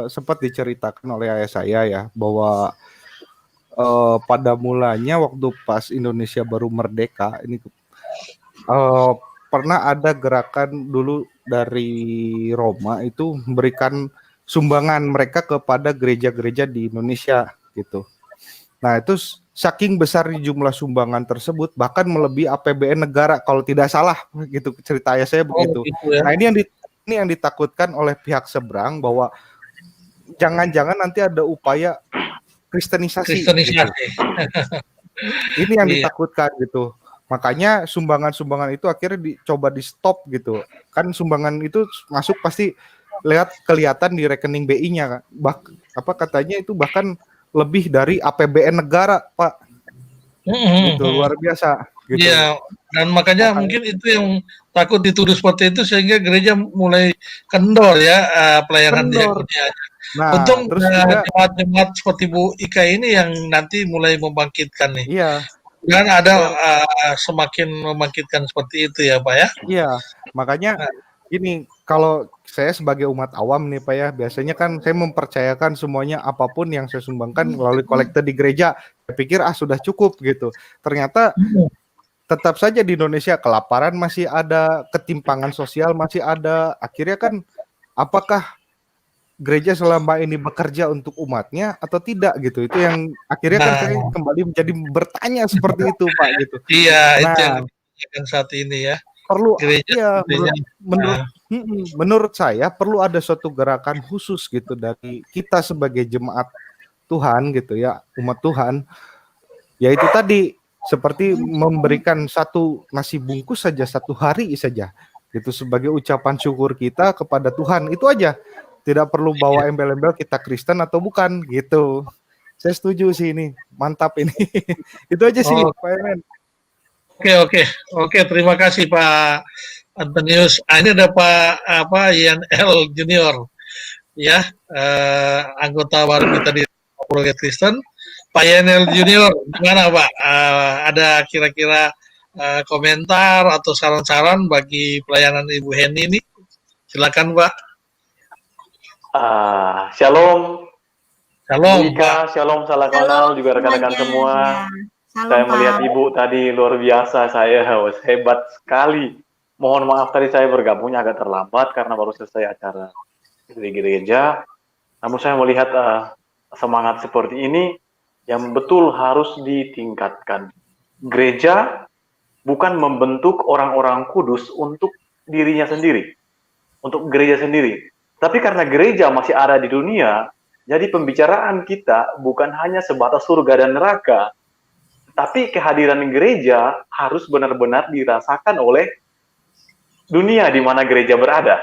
sempat diceritakan oleh ayah saya ya bahwa pada mulanya waktu pas Indonesia baru merdeka ini pernah ada gerakan dulu dari Roma itu memberikan sumbangan mereka kepada gereja-gereja di Indonesia gitu. Nah itu saking besar jumlah sumbangan tersebut bahkan melebihi APBN negara kalau tidak salah gitu, cerita ayah saya begitu. Gitu ya. Nah ini yang ditakutkan oleh pihak seberang bahwa jangan-jangan nanti ada upaya kristenisasi. Gitu. Ini yang ditakutkan gitu. Makanya sumbangan-sumbangan itu akhirnya dicoba di stop gitu. Kan sumbangan itu masuk pasti kelihatan di rekening BI-nya. Apa katanya itu bahkan lebih dari APBN negara, Pak. Gitu, luar biasa gitu. Iya, dan makanya mungkin itu yang takut dituduh seperti itu sehingga gereja mulai kendor ya pelayanan diakonianya. Nah, Untung terus juga jemaat-jemaat seperti Bu Ika ini yang nanti mulai membangkitkan nih. iya, Dan ada semakin membangkitkan seperti itu ya Pak ya. iya, makanya ini kalau saya sebagai umat awam nih Pak ya, biasanya kan saya mempercayakan semuanya apapun yang saya sumbangkan melalui kolekte di gereja. Saya pikir sudah cukup gitu. Ternyata tetap saja di Indonesia kelaparan masih ada, ketimpangan sosial masih ada. Akhirnya kan apakah gereja selama ini bekerja untuk umatnya atau tidak gitu? Itu yang akhirnya kan saya kembali menjadi bertanya seperti itu Pak gitu. Iya, Nah, itu yang saat ini ya. Perlu Gereja, menurut saya perlu ada suatu gerakan khusus gitu dari kita sebagai jemaat Tuhan gitu ya, umat Tuhan, yaitu tadi seperti memberikan satu nasi bungkus saja satu hari saja gitu sebagai ucapan syukur kita kepada Tuhan, itu aja, tidak perlu bawa embel-embel kita Kristen atau bukan gitu. Saya setuju sih, ini mantap ini. Itu aja sih Pak Emen. Oke, terima kasih Pak Antonius. Ini ada Pak YNL Junior ya, anggota baru kita di Program Kristen. Pak YNL Junior, gimana Pak? Ada kira-kira komentar atau saran-saran bagi pelayanan Ibu Heni ini? Silakan Pak. Shalom. Shalom Ika, shalom, salah kenal juga rekan-rekan semua. Shalom, saya Pak. melihat Ibu tadi luar biasa, saya hebat sekali. Mohon maaf tadi saya bergabungnya agak terlambat karena baru selesai acara di gereja. Namun saya melihat semangat seperti ini yang betul harus ditingkatkan. Gereja bukan membentuk orang-orang kudus untuk dirinya sendiri, untuk gereja sendiri. Tapi karena gereja masih ada di dunia, jadi pembicaraan kita bukan hanya sebatas surga dan neraka, tapi kehadiran gereja harus benar-benar dirasakan oleh dunia di mana gereja berada.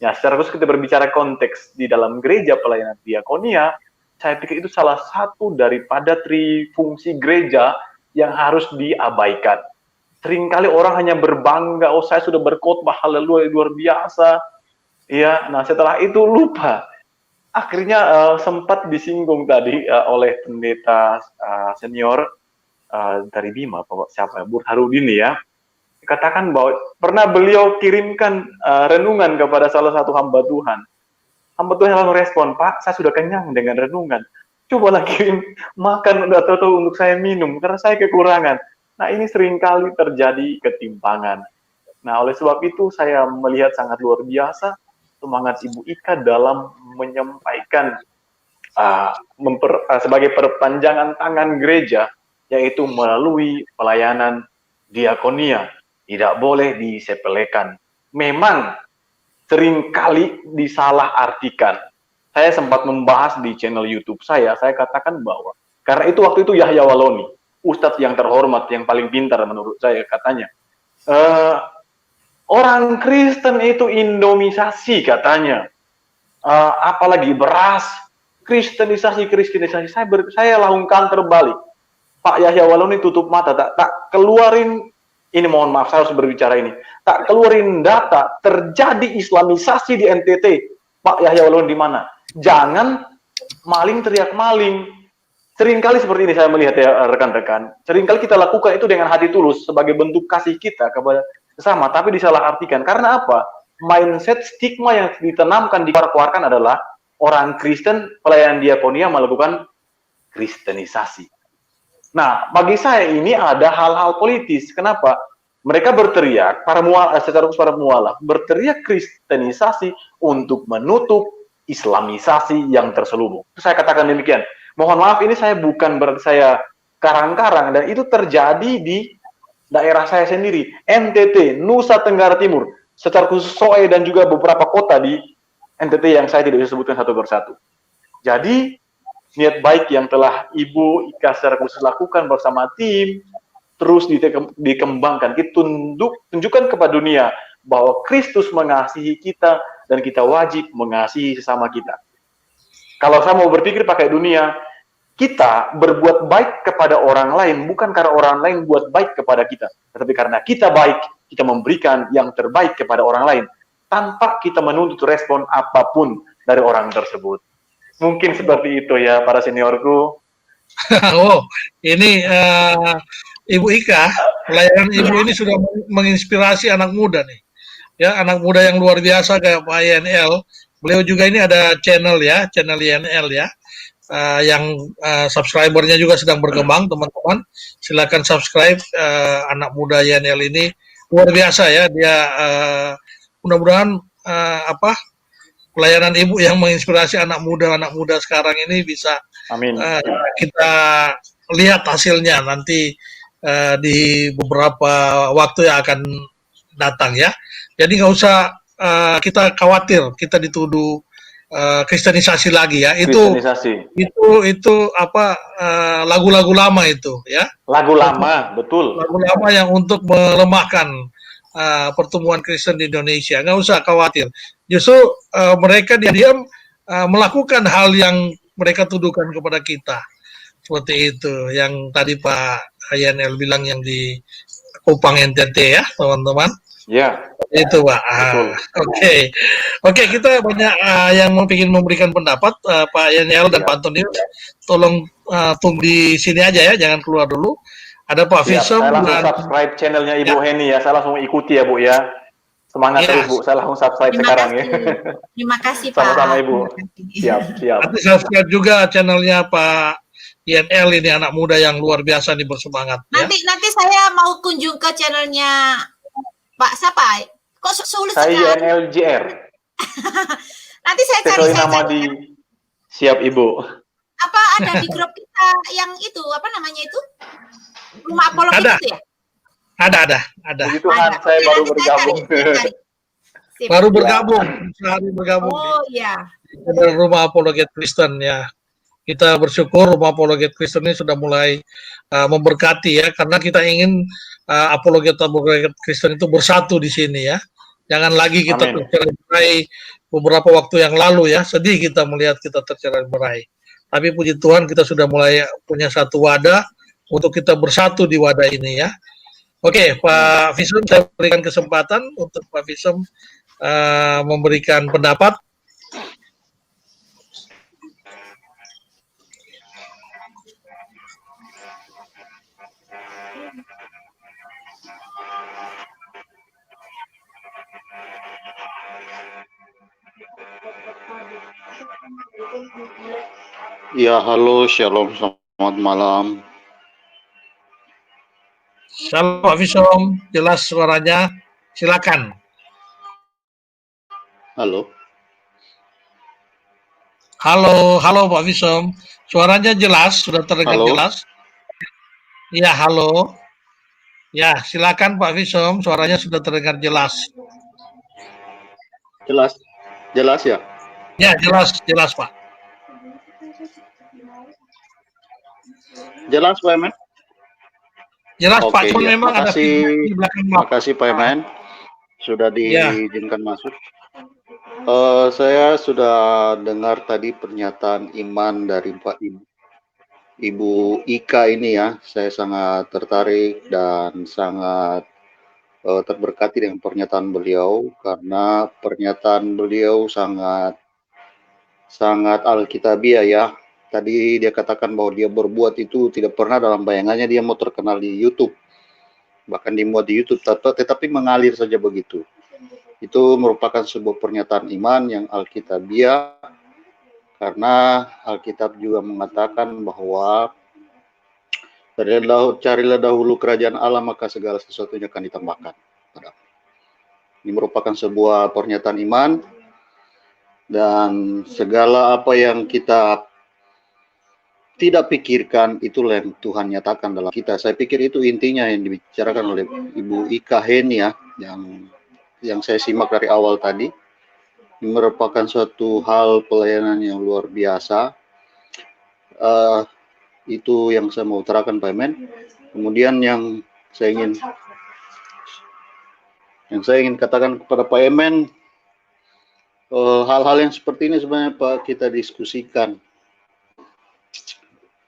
Ya, secara khusus kita berbicara konteks di dalam gereja pelayanan diakonia, saya pikir itu salah satu daripada trifungsi gereja yang harus diabaikan. Seringkali orang hanya berbangga, oh saya sudah berkhotbah haleluya luar biasa. Ya, nah setelah itu lupa. Akhirnya sempat disinggung tadi oleh pendeta senior dari Bima, Bapak siapa? Burhanuddin ya. Katakan bahwa pernah beliau kirimkan renungan kepada salah satu hamba Tuhan. Hamba Tuhan lalu respon, Pak, saya sudah kenyang dengan renungan. Cobalah kirim makan atau untuk saya minum, karena saya kekurangan. Nah, ini seringkali terjadi ketimpangan. Nah, oleh sebab itu saya melihat sangat luar biasa semangat Ibu Ika dalam menyampaikan sebagai perpanjangan tangan gereja, yaitu melalui pelayanan diakonia. Tidak boleh disepelekan. Memang seringkali disalahartikan. Saya sempat membahas di channel YouTube saya katakan bahwa, karena itu waktu itu Yahya Waloni, ustadz yang terhormat, yang paling pintar menurut saya katanya, orang Kristen itu indomisasi katanya, apalagi beras, kristenisasi, saya lakukan terbalik. Pak Yahya Waloni tutup mata, tak keluarin, ini mohon maaf saya harus berbicara ini, tak keluarin data terjadi islamisasi di NTT. Pak Yahya Waloni di mana? Jangan maling teriak maling. Seringkali seperti ini saya melihat ya rekan-rekan. Seringkali kita lakukan itu dengan hati tulus sebagai bentuk kasih kita kepada sesama, tapi disalahartikan. Karena apa? Mindset stigma yang ditanamkan dikeluarkan adalah orang Kristen pelayanan diakonia melakukan kristenisasi. Nah, bagi saya ini ada hal-hal politis. Kenapa? Mereka berteriak, para mualaf berteriak kristenisasi untuk menutup islamisasi yang terselubung. Saya katakan demikian. Mohon maaf, ini saya bukan berarti saya karang-karang, dan itu terjadi di daerah saya sendiri, NTT, Nusa Tenggara Timur, secara khusus Soe dan juga beberapa kota di NTT yang saya tidak bisa sebutkan satu persatu. Jadi, niat baik yang telah Ibu Ika secara khusus lakukan bersama tim, terus dikembangkan. Kita tunjukkan kepada dunia bahwa Kristus mengasihi kita dan kita wajib mengasihi sesama kita. Kalau saya mau berpikir pakai dunia, kita berbuat baik kepada orang lain bukan karena orang lain buat baik kepada kita, tetapi karena kita baik, kita memberikan yang terbaik kepada orang lain tanpa kita menuntut respon apapun dari orang tersebut. Mungkin seperti itu ya para seniorku. Oh, ini Ibu Ika, pelayanan Ibu ini sudah menginspirasi anak muda nih. Ya, anak muda yang luar biasa kayak Pak YNL. Beliau juga ini ada channel ya, channel YNL ya. Yang subscribernya juga sedang berkembang, teman-teman. Silakan subscribe anak muda YNL ini. Luar biasa ya, dia mudah-mudahan pelayanan Ibu yang menginspirasi anak muda sekarang ini bisa Amin. Kita lihat hasilnya nanti di beberapa waktu yang akan datang ya. Jadi nggak usah kita khawatir kita dituduh kristenisasi lagi ya. Itu lagu-lagu lama itu ya. Lagu lama, betul. Lagu lama yang untuk melemahkan pertumbuhan Kristen di Indonesia. Nggak usah khawatir. Justru mereka diam-diam melakukan hal yang mereka tuduhkan kepada kita. Seperti itu yang tadi Pak YNL bilang yang di Kupang NTT ya, teman-teman. Ya. Itu Pak. Oke, kita banyak yang ingin memberikan pendapat Pak YNL dan Pak Antonius. Tolong tunggu di sini aja ya, jangan keluar dulu. Ada Pak Visum. Saya langsung subscribe channelnya Ibu Heni ya. Saya langsung ikuti ya Bu ya. Semangat terus Bu. Saya langsung subscribe sekarang ya. Terima kasih Pak. Sama-sama Ibu. Siap. Nanti subscribe juga channelnya Pak YNL ini, anak muda yang luar biasa nih, bersemangat. Nanti saya mau kunjung ke channelnya Pak siapa? Kok sulit sekali? Saya YNLJR. Nanti saya cari nama di siap Ibu. Apa ada di grup kita yang itu apa namanya itu? Rumah Apologet itu ya? Ada. Puji Tuhan, saya baru bergabung. Baru bergabung, sehari bergabung. Oh iya. Di Rumah Apologet Kristen ya. Kita bersyukur Rumah Apologet Kristen ini sudah mulai memberkati ya, karena kita ingin apologet Kristen itu bersatu di sini ya. Jangan lagi kita tercerai-berai beberapa waktu yang lalu ya. Sedih kita melihat kita tercerai-berai. Tapi puji Tuhan kita sudah mulai punya satu wadah untuk kita bersatu di wadah ini ya. Oke, Pak Visum, saya berikan kesempatan untuk Pak Visum memberikan pendapat. Ya, halo, shalom, selamat malam. Shalom Pak Visum, jelas suaranya, silakan. Halo. Halo Pak Visum, suaranya jelas, sudah terdengar jelas. Ya, halo. Ya, silakan Pak Visum, suaranya sudah terdengar jelas. Jelas ya? Ya, jelas Pak. Jelas Pak Emen? Jelas Oke, Pak, cuma ya. memang ada di belakang. Makasih Pak Emen, sudah diizinkan masuk. Saya sudah dengar tadi pernyataan iman dari Ibu Ika ini ya. Saya sangat tertarik dan sangat terberkati dengan pernyataan beliau, karena pernyataan beliau sangat alkitabiah ya. Tadi dia katakan bahwa dia berbuat itu tidak pernah dalam bayangannya dia mau terkenal di YouTube. Bahkan dimuat di YouTube, tetapi mengalir saja begitu. Itu merupakan sebuah pernyataan iman yang alkitabiah, karena Alkitab juga mengatakan bahwa carilah dahulu kerajaan Allah, maka segala sesuatunya akan ditambahkan. Ini merupakan sebuah pernyataan iman, dan segala apa yang kita tidak pikirkan itulah yang Tuhan nyatakan dalam kita. Saya pikir itu intinya yang dibicarakan oleh Ibu Ika Heni ya, yang saya simak dari awal tadi. Ini merupakan suatu hal pelayanan yang luar biasa. Itu yang saya mau utarakan Pak Men. Kemudian yang saya ingin katakan kepada Pak Emen, hal-hal yang seperti ini sebenarnya Pak kita diskusikan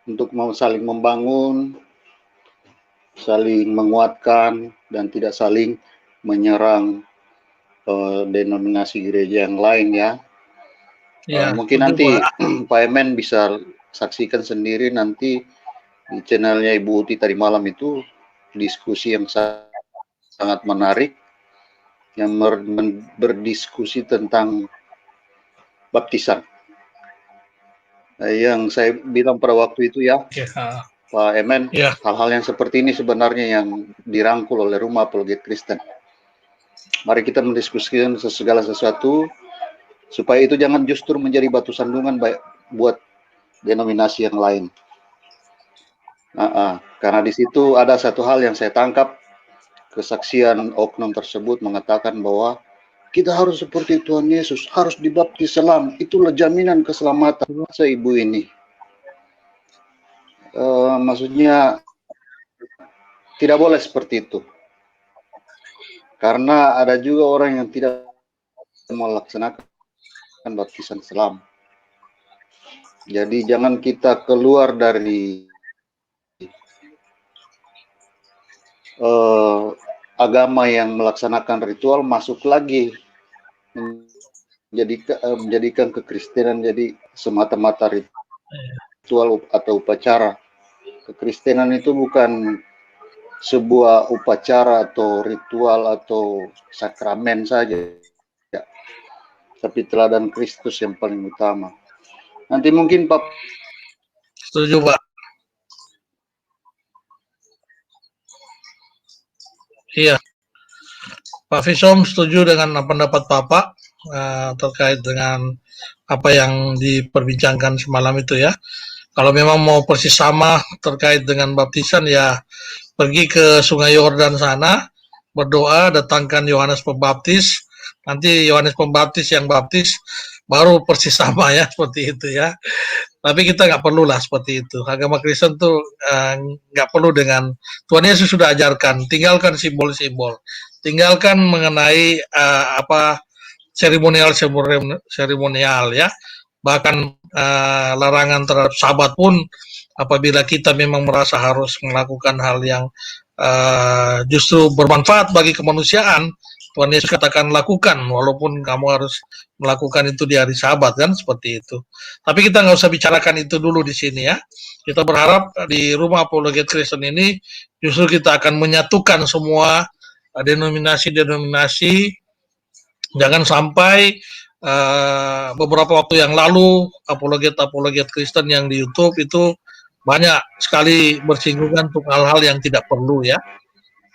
untuk mau saling membangun, saling menguatkan, dan tidak saling menyerang denominasi gereja yang lain ya. Ya, Mungkin setuju, nanti Pak. Pak Emen bisa saksikan sendiri nanti di channelnya Ibu Uti tadi malam itu diskusi yang sangat menarik yang berdiskusi tentang baptisan. Yang saya bilang pada waktu itu ya, Oke, Pak Emen, ya, hal-hal yang seperti ini sebenarnya yang dirangkul oleh Rumah Apologet Kristen. Mari kita mendiskusikan segala sesuatu supaya itu jangan justru menjadi batu sandungan buat denominasi yang lain. Karena di situ ada satu hal yang saya tangkap, kesaksian oknum tersebut mengatakan bahwa kita harus seperti Tuhan Yesus, harus dibaptis selam, itulah jaminan keselamatan. Ibu ini, maksudnya tidak boleh seperti itu. Karena ada juga orang yang tidak melaksanakan baptisan selam. Jadi jangan kita keluar dari agama yang melaksanakan ritual masuk lagi menjadikan kekristenan jadi semata-mata ritual atau upacara. Kekristenan itu bukan sebuah upacara atau ritual atau sakramen saja, ya. Tapi teladan Kristus yang paling utama. Nanti mungkin Pak. setuju, Pak. Iya, Pak Fisom setuju dengan pendapat Bapak terkait dengan apa yang diperbincangkan semalam itu ya. Kalau memang mau persis sama terkait dengan baptisan ya pergi ke Sungai Yordan sana, berdoa, datangkan Yohanes Pembaptis, nanti Yohanes Pembaptis yang baptis, baru persis sama ya, seperti itu ya. Tapi kita nggak perlu lah seperti itu. Agama Kristen tuh nggak perlu dengan Tuhan Yesus sudah ajarkan. Tinggalkan simbol-simbol, tinggalkan mengenai seremonial ya. Bahkan larangan terhadap Sabat pun apabila kita memang merasa harus melakukan hal yang justru bermanfaat bagi kemanusiaan, Tuhan Yesus katakan lakukan, walaupun kamu harus melakukan itu di hari Sabat kan, seperti itu. Tapi kita nggak usah bicarakan itu dulu di sini ya. Kita berharap di Rumah Apologet Kristen ini justru kita akan menyatukan semua denominasi-denominasi. Jangan sampai beberapa waktu yang lalu apologet Kristen yang di YouTube itu banyak sekali bersinggungan untuk hal-hal yang tidak perlu ya.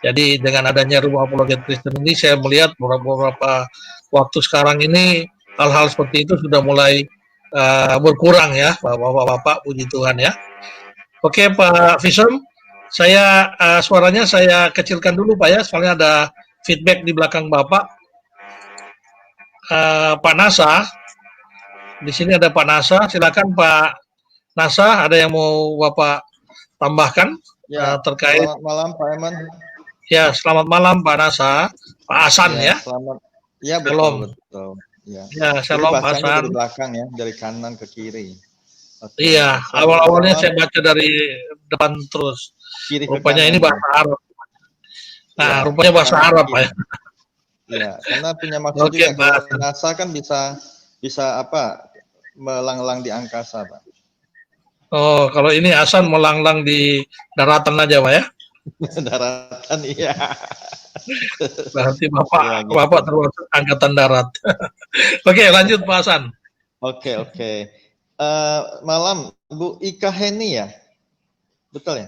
Jadi dengan adanya Rumah Apologet Kristen ini saya melihat beberapa waktu sekarang ini hal-hal seperti itu sudah mulai berkurang ya, Bapak-bapak, puji Tuhan ya. Oke Pak Fisom, saya suaranya saya kecilkan dulu Pak ya, soalnya ada feedback di belakang Bapak. Pak Nasa, di sini ada Pak Nasa, silakan Pak Nasa, ada yang mau Bapak tambahkan terkait? Selamat malam Pak Emen. Ya, selamat malam Pak Nasa, Pak Hasan ya. Selamat. Ya betul. Ya, shalom Pak Hasan. Dari belakang ya, dari kanan ke kiri. Iya, awal-awalnya saya baca dari depan terus. Kiri rupanya ini bahasa Arab. Nah, rupanya bahasa Arab Pak ya. Ya, karena punya maksud juga kalau NASA kan bisa apa melanglang di angkasa, Pak. Oh, kalau ini Hasan melanglang di daratan aja, Pak ya? Daratan, iya. Berarti Bapak termasuk angkatan darat. Oke, lanjut Pak Hasan. Oke. Malam, Bu Ika Heni ya? Betul ya?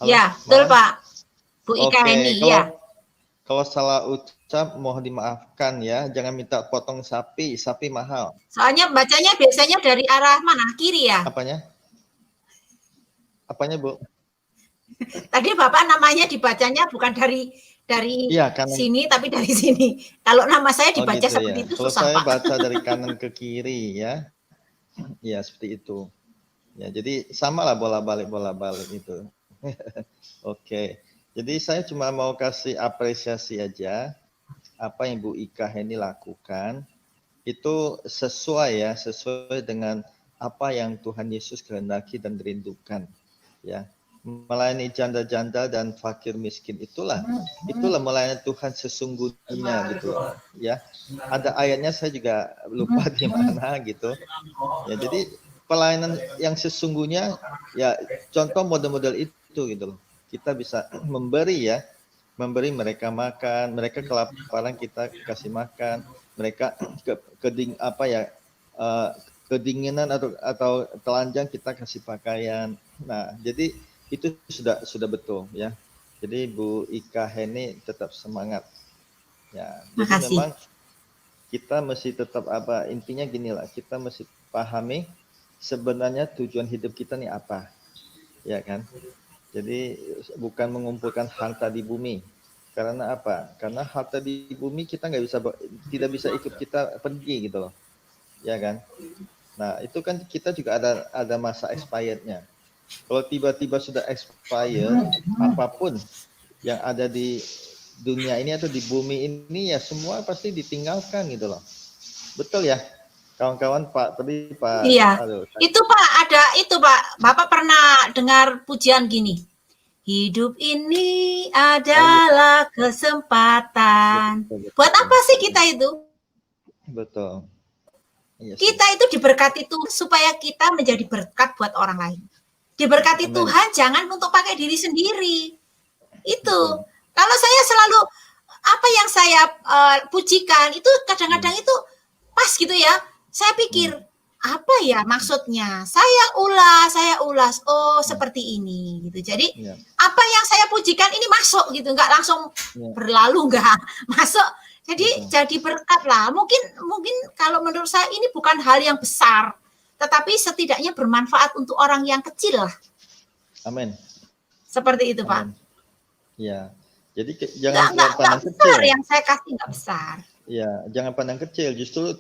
Halo, ya, betul Pak. Bu Ika Heni, ya. Kalau salah ucap mohon dimaafkan ya, jangan minta potong sapi mahal. Soalnya bacanya biasanya dari arah mana? Kiri ya? Apanya Bu? Tadi Bapak namanya dibacanya bukan dari sini tapi dari sini. Kalau nama saya dibaca gitu seperti itu kalau susah saya Pak. Baca dari kanan ke kiri ya. Ya seperti itu. Ya jadi samalah bola balik itu. Oke. Jadi saya cuma mau kasih apresiasi aja apa yang Bu Ika ini lakukan itu sesuai dengan apa yang Tuhan Yesus kehendaki dan rindukan, ya. Melayani janda-janda dan fakir miskin itulah melayani Tuhan sesungguhnya gitu, ya. Ada ayatnya saya juga lupa di mana gitu. Ya, jadi pelayanan yang sesungguhnya ya contoh model-model itu gitu loh. Kita bisa memberi mereka makan, mereka kelaparan kita kasih makan, mereka kedinginan atau telanjang kita kasih pakaian. Nah, jadi itu sudah betul ya. Jadi Bu Ika Heni tetap semangat. Ya, jadi memang kita mesti tetap intinya gini lah, kita mesti pahami sebenarnya tujuan hidup kita nih apa. Ya kan? Jadi bukan mengumpulkan harta di bumi. Karena apa? Karena harta di bumi kita tidak bisa ikut kita pergi gitu loh. Ya kan? Nah, itu kan kita juga ada masa expirednya. Kalau tiba-tiba sudah expired, apapun yang ada di dunia ini atau di bumi ini ya semua pasti ditinggalkan gitu loh. Betul ya? Kawan-kawan Pak, tadi Pak. Iya. Itu Pak, ada itu Pak. Bapak pernah dengar pujian gini. Hidup ini adalah kesempatan. Betul. Buat apa sih kita itu? Betul. Yes, kita itu diberkati Tuhan supaya kita menjadi berkat buat orang lain. Diberkati Amen. Tuhan jangan untuk pakai diri sendiri. Itu. Kalau saya selalu apa yang saya pujikan itu kadang-kadang itu pas gitu ya. Saya pikir apa ya maksudnya? Saya ulas. Oh, seperti ini gitu. Jadi apa yang saya pujikan ini masuk gitu, enggak langsung berlalu enggak. Masuk. Jadi jadi berkat lah. Mungkin kalau menurut saya ini bukan hal yang besar, tetapi setidaknya bermanfaat untuk orang yang kecil lah. Amin. Seperti itu, Pak. Ya. Jadi jangan pandang kecil. Besar yang saya kasih enggak besar. Ya, jangan pandang kecil. Justru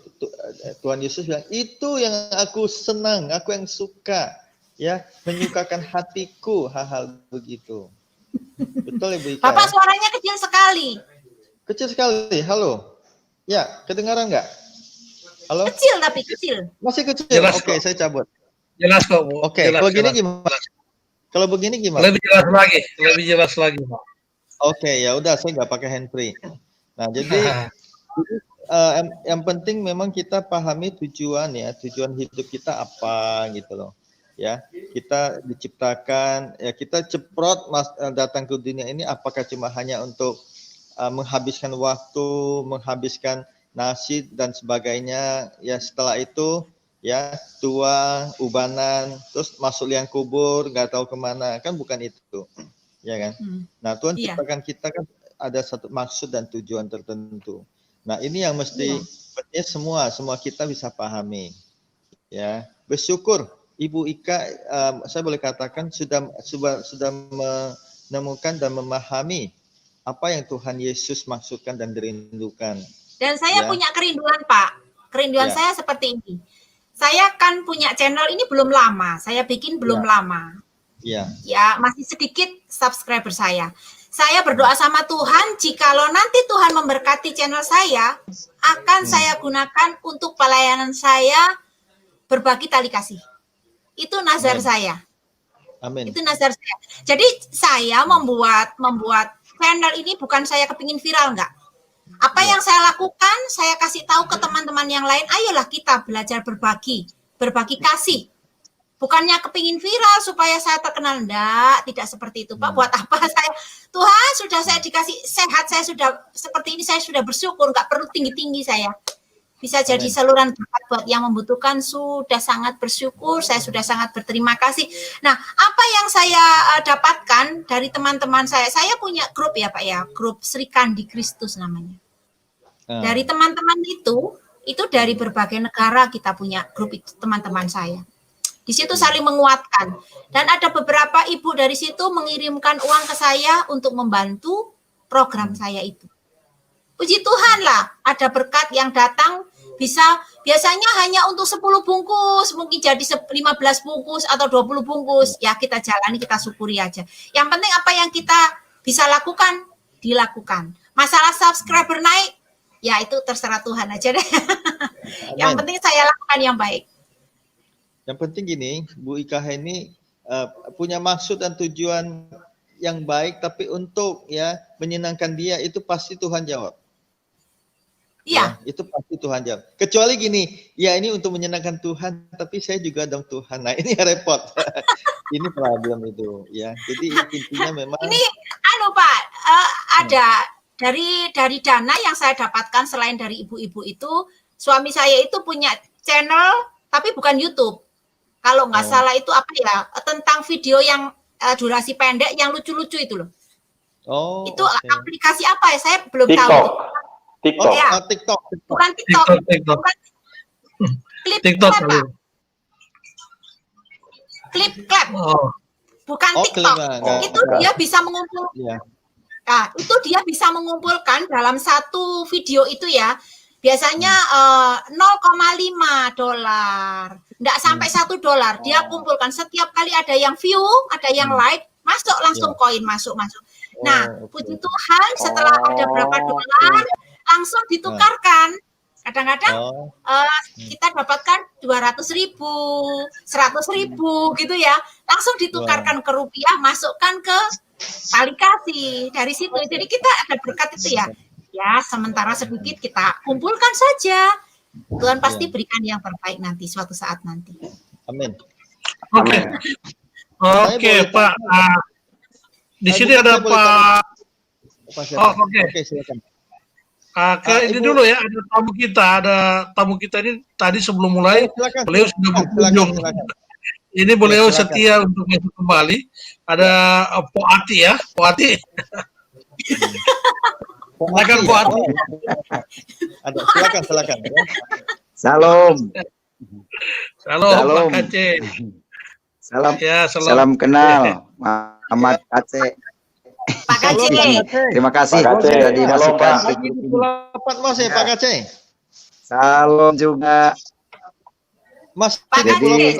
Tuhan Yesus bilang, itu yang aku senang, aku yang suka. Ya, menyukakan hatiku hal-hal begitu. Betul ya Bu Ika? Bapak suaranya kecil sekali. Kecil sekali, halo. Ya, kedengaran nggak? Halo? Kecil tapi kecil. Masih kecil. Oke, saya cabut. Jelas kok, Bu. Oke, kalau gini gimana? Kalau begini gimana? Lebih jelas lagi, Pak. Oke, ya udah saya nggak pakai handfree. Nah, jadi yang penting memang kita pahami tujuan hidup kita apa gitu loh. Ya, kita diciptakan, ya kita ceprot datang ke dunia ini apakah cuma hanya untuk menghabiskan waktu, menghabiskan nasi dan sebagainya. Ya setelah itu ya tua, ubanan, terus masuk liang kubur, nggak tahu kemana, kan bukan itu, ya kan? Nah Tuhan ciptakan kita kan ada satu maksud dan tujuan tertentu. Nah ini yang mesti semua kita bisa pahami. Ya bersyukur Ibu Ika, saya boleh katakan sudah menemukan dan memahami apa yang Tuhan Yesus maksudkan dan dirindukan. Dan saya punya kerinduan, Pak. Kerinduan saya seperti ini. Saya kan punya channel ini belum lama. Saya bikin belum lama. Ya, masih sedikit subscriber saya. Saya berdoa sama Tuhan, jikalau nanti Tuhan memberkati channel saya, akan saya gunakan untuk pelayanan saya berbagi tali kasih. Itu nazar saya. Amin. Itu nazar saya. Jadi saya membuat channel ini bukan saya kepingin viral, enggak. Apa yang saya lakukan, saya kasih tahu ke teman-teman yang lain, ayolah kita belajar berbagi kasih. Bukannya kepingin viral supaya saya terkenal, enggak, tidak seperti itu, Pak. Buat apa Tuhan sudah saya dikasih sehat, saya sudah seperti ini, saya sudah bersyukur, enggak perlu tinggi-tinggi saya. Bisa jadi saluran berkat buat yang membutuhkan, sudah sangat bersyukur, saya sudah sangat berterima kasih. Nah, apa yang saya dapatkan dari teman-teman saya punya grup ya Pak ya, grup Sri Kandi Kristus namanya. Dari teman-teman itu dari berbagai negara kita punya grup itu teman-teman saya. Di situ saling menguatkan. Dan ada beberapa ibu dari situ mengirimkan uang ke saya untuk membantu program saya itu. Puji Tuhan lah, ada berkat yang datang biasanya hanya untuk 10 bungkus, mungkin jadi 15 bungkus atau 20 bungkus. Ya kita jalani, kita syukuri aja. Yang penting apa yang kita bisa lakukan, dilakukan. Masalah subscriber naik, ya itu terserah Tuhan aja deh. Yang penting saya lakukan yang baik. Yang penting gini, Bu Ika ini punya maksud dan tujuan yang baik, tapi untuk ya menyenangkan dia itu pasti Tuhan jawab. Iya. Ya, itu pasti Tuhan jawab. Kecuali gini, ya ini untuk menyenangkan Tuhan, tapi saya juga dong Tuhan. Nah ini repot. Ini problem itu, ya. Jadi intinya memang. Ini, Pak, ada dari dana yang saya dapatkan selain dari ibu-ibu itu, suami saya itu punya channel, tapi bukan YouTube. Kalau nggak salah itu apa ya? Tentang video yang durasi pendek, yang lucu-lucu itu loh. Oh. Itu aplikasi apa ya? Saya belum TikTok. tahu. TikTok. Ya. TikTok. Bukan TikTok. Bukan Clip TikTok. Clip clap. Bukan TikTok. Itu dia bisa mengumpul. Ya. Nah, itu dia bisa mengumpulkan dalam satu video itu ya. Biasanya $0,5. Enggak sampai $1. Dia kumpulkan setiap kali ada yang view, ada yang like, masuk langsung koin masuk. Nah, puji Tuhan setelah ada berapa dolar langsung ditukarkan. Kadang-kadang kita dapatkan 200.000, 100.000 gitu ya. Langsung ditukarkan ke rupiah, masukkan ke tali kasih dari situ. Jadi kita ada berkat itu ya. Ya, sementara sedikit kita kumpulkan saja. Tuhan pasti berikan yang terbaik nanti, suatu saat nanti. Amin. Oke, Pak. Di sini ada Pak. Oke, silakan. Ini dulu ya, ada tamu kita ini tadi sebelum mulai, beliau sudah berkunjung. Ini beliau setia untuk masuk kembali. Ada Po Ati ya, Po Ati. Silakan Po Ati. Silakan. Salam Pak Kace. Salam kenal, Muhammad Kace. Pak Kace. Terima kasih sudah dimasukkan. Pak Kace. Salam juga. Mas, jadi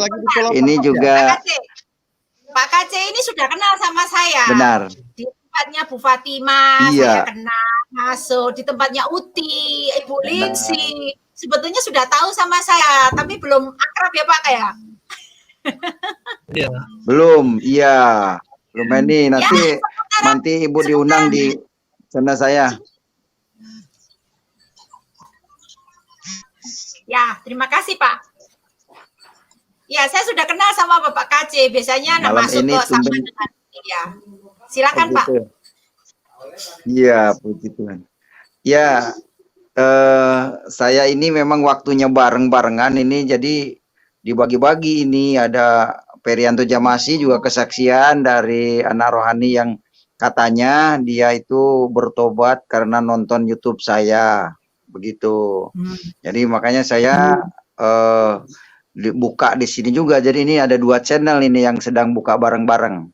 ini juga Pak Kace ini sudah kenal sama saya. Benar. Di tempatnya Bu Fatima, iya. Saya kenal, masuk di tempatnya Uti, Ibu Linsi. Sebetulnya sudah tahu sama saya, tapi belum akrab ya Pak ya. Belum, iya. Belum ini nanti Ibu diundang di channel saya. Ya, terima kasih Pak. Ya, saya sudah kenal sama Bapak Kace. Biasanya masuk ke sama dengan ya. Silakan Pak. Iya, puji Tuhan. Ya, saya ini memang waktunya bareng-barengan ini, jadi dibagi-bagi ini. Ada Perianto Jamasi juga kesaksian dari anak rohani yang katanya dia itu bertobat karena nonton YouTube saya, begitu. Jadi makanya saya buka di sini juga. Jadi ini ada 2 channel ini yang sedang buka bareng-bareng.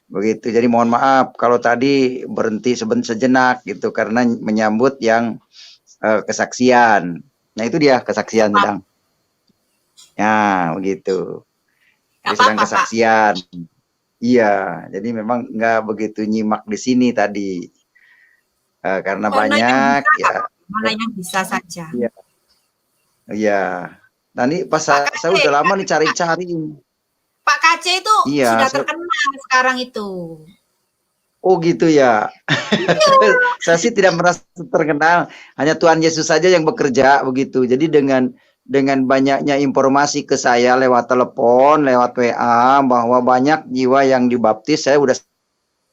Begitu. Jadi mohon maaf kalau tadi berhenti sejenak gitu karena menyambut yang kesaksian. Nah itu dia kesaksian sedang. Ya begitu. Jadi sedang kesaksian. Iya. Jadi memang nggak begitu nyimak di sini tadi karena banyak ya. Mana yang bisa saja. Iya. Iya. Nah ini pas saya udah lama nih cari-cari. Pak Kace itu sudah terkenal sekarang itu. Oh gitu ya. Saya sih tidak merasa terkenal. Hanya Tuhan Yesus saja yang bekerja begitu. Jadi dengan banyaknya informasi ke saya lewat telepon, lewat WA bahwa banyak jiwa yang dibaptis, saya udah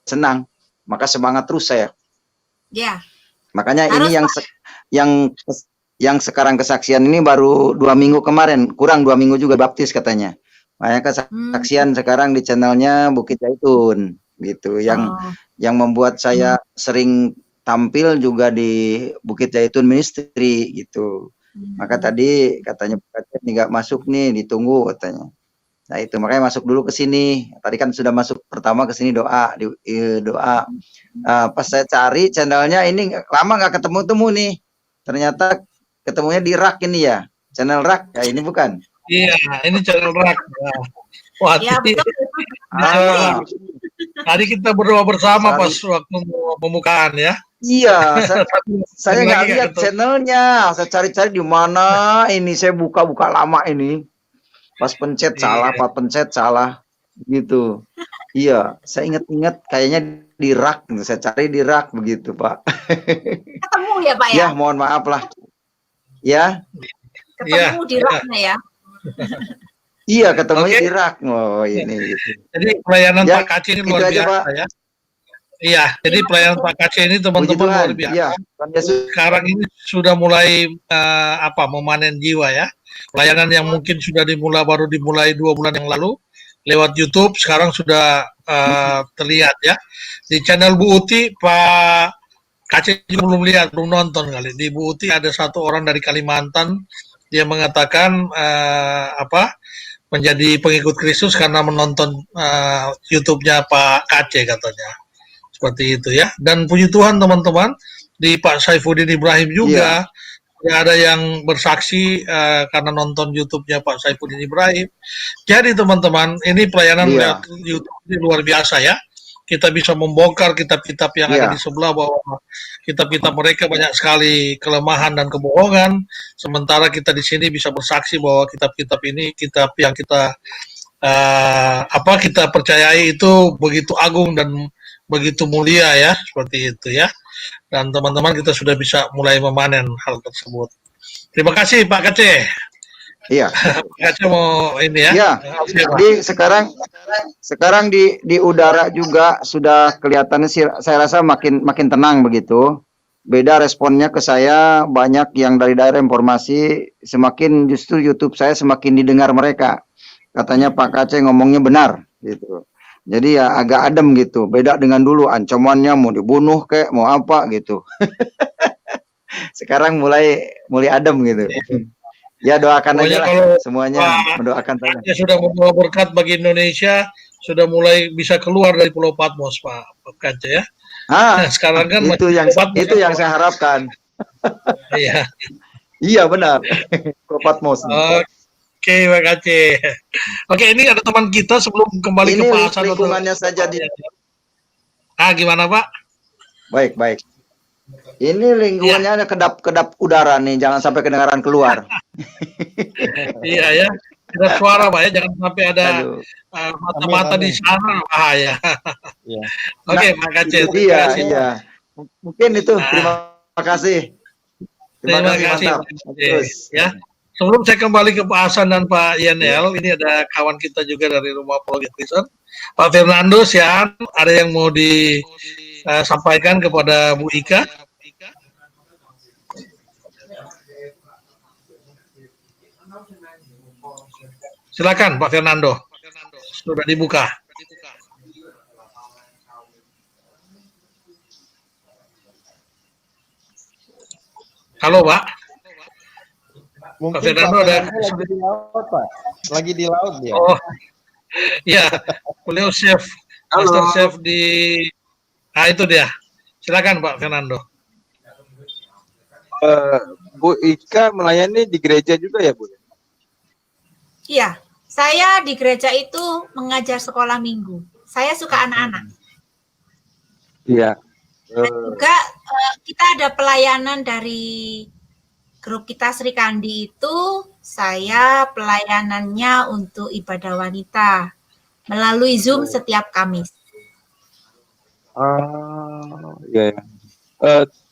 senang. Maka semangat terus saya. Ya. Makanya ini yang sekarang kesaksian ini baru 2 minggu kemarin, kurang 2 minggu juga baptis katanya. Makanya kesaksian sekarang di channelnya Bukit Zaitun gitu, yang membuat saya sering tampil juga di Bukit Zaitun Ministry gitu. Maka tadi katanya nggak masuk nih, ditunggu katanya. Nah itu makanya masuk dulu ke sini. Tadi kan sudah masuk pertama ke sini doa. Pas saya cari channelnya ini lama nggak ketemu-temu nih. Ternyata ketemunya di RAK ini ya, channel RAK ya ini bukan? Iya, ini channel RAK. Nah, wah, Ya, betul. tadi kita berdoa bersama pas waktu pembukaan ya. Iya, saya nggak lihat channelnya. Saya cari-cari di mana ini. Saya buka-buka lama ini. Pas pencet salah, pas pencet salah, gitu. Iya, saya ingat-ingat kayaknya di RAK. Saya cari di RAK begitu, Pak. Ketemu ya, Pak ya? Ya, mohon maaf lah. Ya. Ketemu di RAK-nya ya. Iya, ketemu di RAK. Oh, ini gitu. Jadi pelayanan Pak Kaci ini luar biasa ya. Iya, jadi pelayanan Pak Kaci ini teman-teman luar biasa. Iya. Sekarang ini sudah mulai memanen jiwa ya. Pelayanan yang mungkin sudah baru dimulai 2 bulan yang lalu lewat YouTube, sekarang sudah terlihat ya. Di channel Bu Uti, Pak Kaci belum lihat, belum nonton kali. Di Bu Uti ada satu orang dari Kalimantan, dia mengatakan menjadi pengikut Kristus karena menonton YouTube-nya Pak Kaci katanya. Seperti itu ya. Dan puji Tuhan teman-teman, di Pak Saifuddin Ibrahim juga ada yang bersaksi karena nonton YouTube-nya Pak Saifuddin Ibrahim. Jadi teman-teman, ini pelayanan YouTube ini luar biasa ya. Kita bisa membongkar kitab-kitab yang ada di sebelah, bahwa kitab-kitab mereka banyak sekali kelemahan dan kebohongan. Sementara kita di sini bisa bersaksi bahwa kitab-kitab ini kitab yang kita kita percayai itu begitu agung dan begitu mulia ya, seperti itu ya. Dan teman-teman kita sudah bisa mulai memanen hal tersebut. Terima kasih Pak Kace. Iya. Pak Kace mau ini ya. Iya. Jadi sekarang di udara juga sudah kelihatannya sih, saya rasa makin tenang begitu. Beda responnya ke saya, banyak yang dari daerah informasi, semakin justru YouTube saya semakin didengar mereka. Katanya Pak Kace ngomongnya benar gitu. Jadi ya agak adem gitu. Beda dengan dulu, ancamannya mau dibunuh kayak mau apa gitu. Sekarang mulai adem gitu. Ya doakan aja lah semuanya, mendoakan saja. Ya sudah membawa berkat bagi Indonesia, sudah mulai bisa keluar dari Pulau Patmos Pak Kace ya. Sekarang kan itu yang saya harapkan. Iya. Iya benar. Pulau Patmos. Oke, Pak Kace. Oke, ini ada teman kita sebelum kembali ke Pak Hasan. Lingkungannya saja gimana Pak? Baik. Ini lingkungannya kedap udara nih, jangan sampai kedengaran keluar. Iya ya, ada suara Pak ya, jangan sampai ada mata-mata di sana, bahaya. Oke, Pak Kace. Iya. Mungkin itu. Terima kasih. Terima kasih mantap. Terus ya. Sebelum saya kembali ke Pak Hasan dan Pak YNL, ini ada kawan kita juga dari Rumah Apologi Kristen, Pak Fernando Sian, ada yang mau disampaikan kepada Bu Ika? Silakan Pak Fernando, sudah dibuka. Halo Pak. Mungkin Pak Fernando lagi di laut, Pak. Lagi di laut dia. Oh, iya. Beliau chef, master chef di. Itu dia. Silakan Pak Fernando. Bu Ika melayani di gereja juga ya Bu? Iya, saya di gereja itu mengajar sekolah minggu. Saya suka anak-anak. Iya. Dan juga kita ada pelayanan dari grup kita Sri Kandi itu, saya pelayanannya untuk ibadah wanita melalui Zoom setiap Kamis. Iya.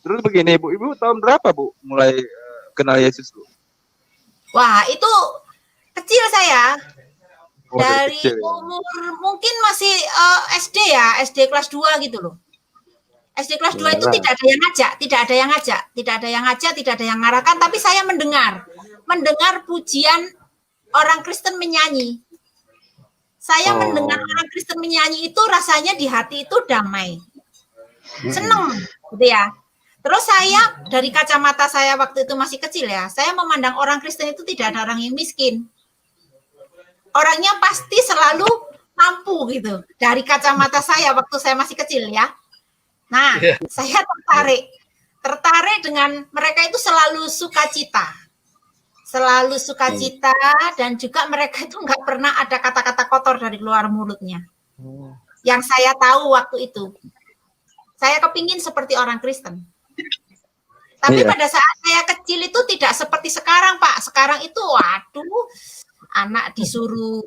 Terus begini, Ibu tahun berapa Bu mulai kenal Yesus Bu? Wah, itu kecil saya. Dari kecil, ya. umur mungkin masih SD ya, SD kelas 2 gitu loh. SD kelas 2 itu tidak ada yang ngajak, tidak ada yang ngarahkan, tapi saya mendengar pujian orang Kristen menyanyi. Saya mendengar orang Kristen menyanyi itu rasanya di hati itu damai. Seneng gitu ya. Terus saya dari kacamata saya waktu itu masih kecil ya, saya memandang orang Kristen itu tidak ada orang yang miskin. Orangnya pasti selalu mampu gitu. Dari kacamata saya waktu saya masih kecil ya. Nah, saya tertarik. tertarik dengan mereka itu selalu sukacita. Selalu sukacita dan juga mereka itu nggak pernah ada kata-kata kotor dari keluar mulutnya. Yang saya tahu waktu itu. Saya kepingin seperti orang Kristen. Tapi pada saat saya kecil itu tidak seperti sekarang, Pak. Sekarang itu, waduh, anak disuruh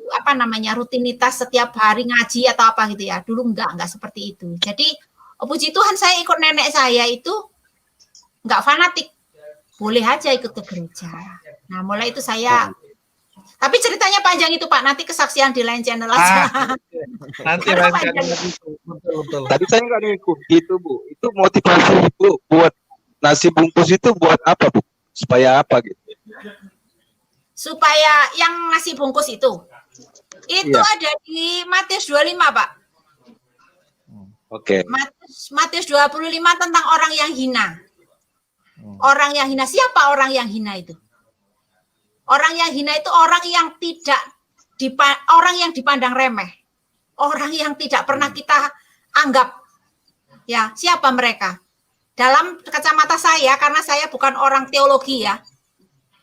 rutinitas setiap hari ngaji atau apa gitu ya. Dulu enggak seperti itu. Jadi, puji Tuhan saya ikut nenek saya itu enggak fanatik. Boleh aja ikut ke gereja. Nah, mulai itu saya. Tapi ceritanya panjang itu, Pak. Nanti kesaksian di lain channel aja. Nanti lain channel itu. Betul. Tadi saya nggak ngikut gitu, Bu. Itu motivasi Ibu buat nasi bungkus itu buat apa, Bu? Supaya apa gitu? Supaya yang nasi bungkus itu ada di Matius 25, Pak. Oke. Matius 25 tentang orang yang hina. Orang yang hina, siapa orang yang hina itu? Orang yang hina itu orang yang orang yang dipandang remeh. Orang yang tidak pernah kita anggap. Ya, siapa mereka? Dalam kacamata saya, karena saya bukan orang teologi ya,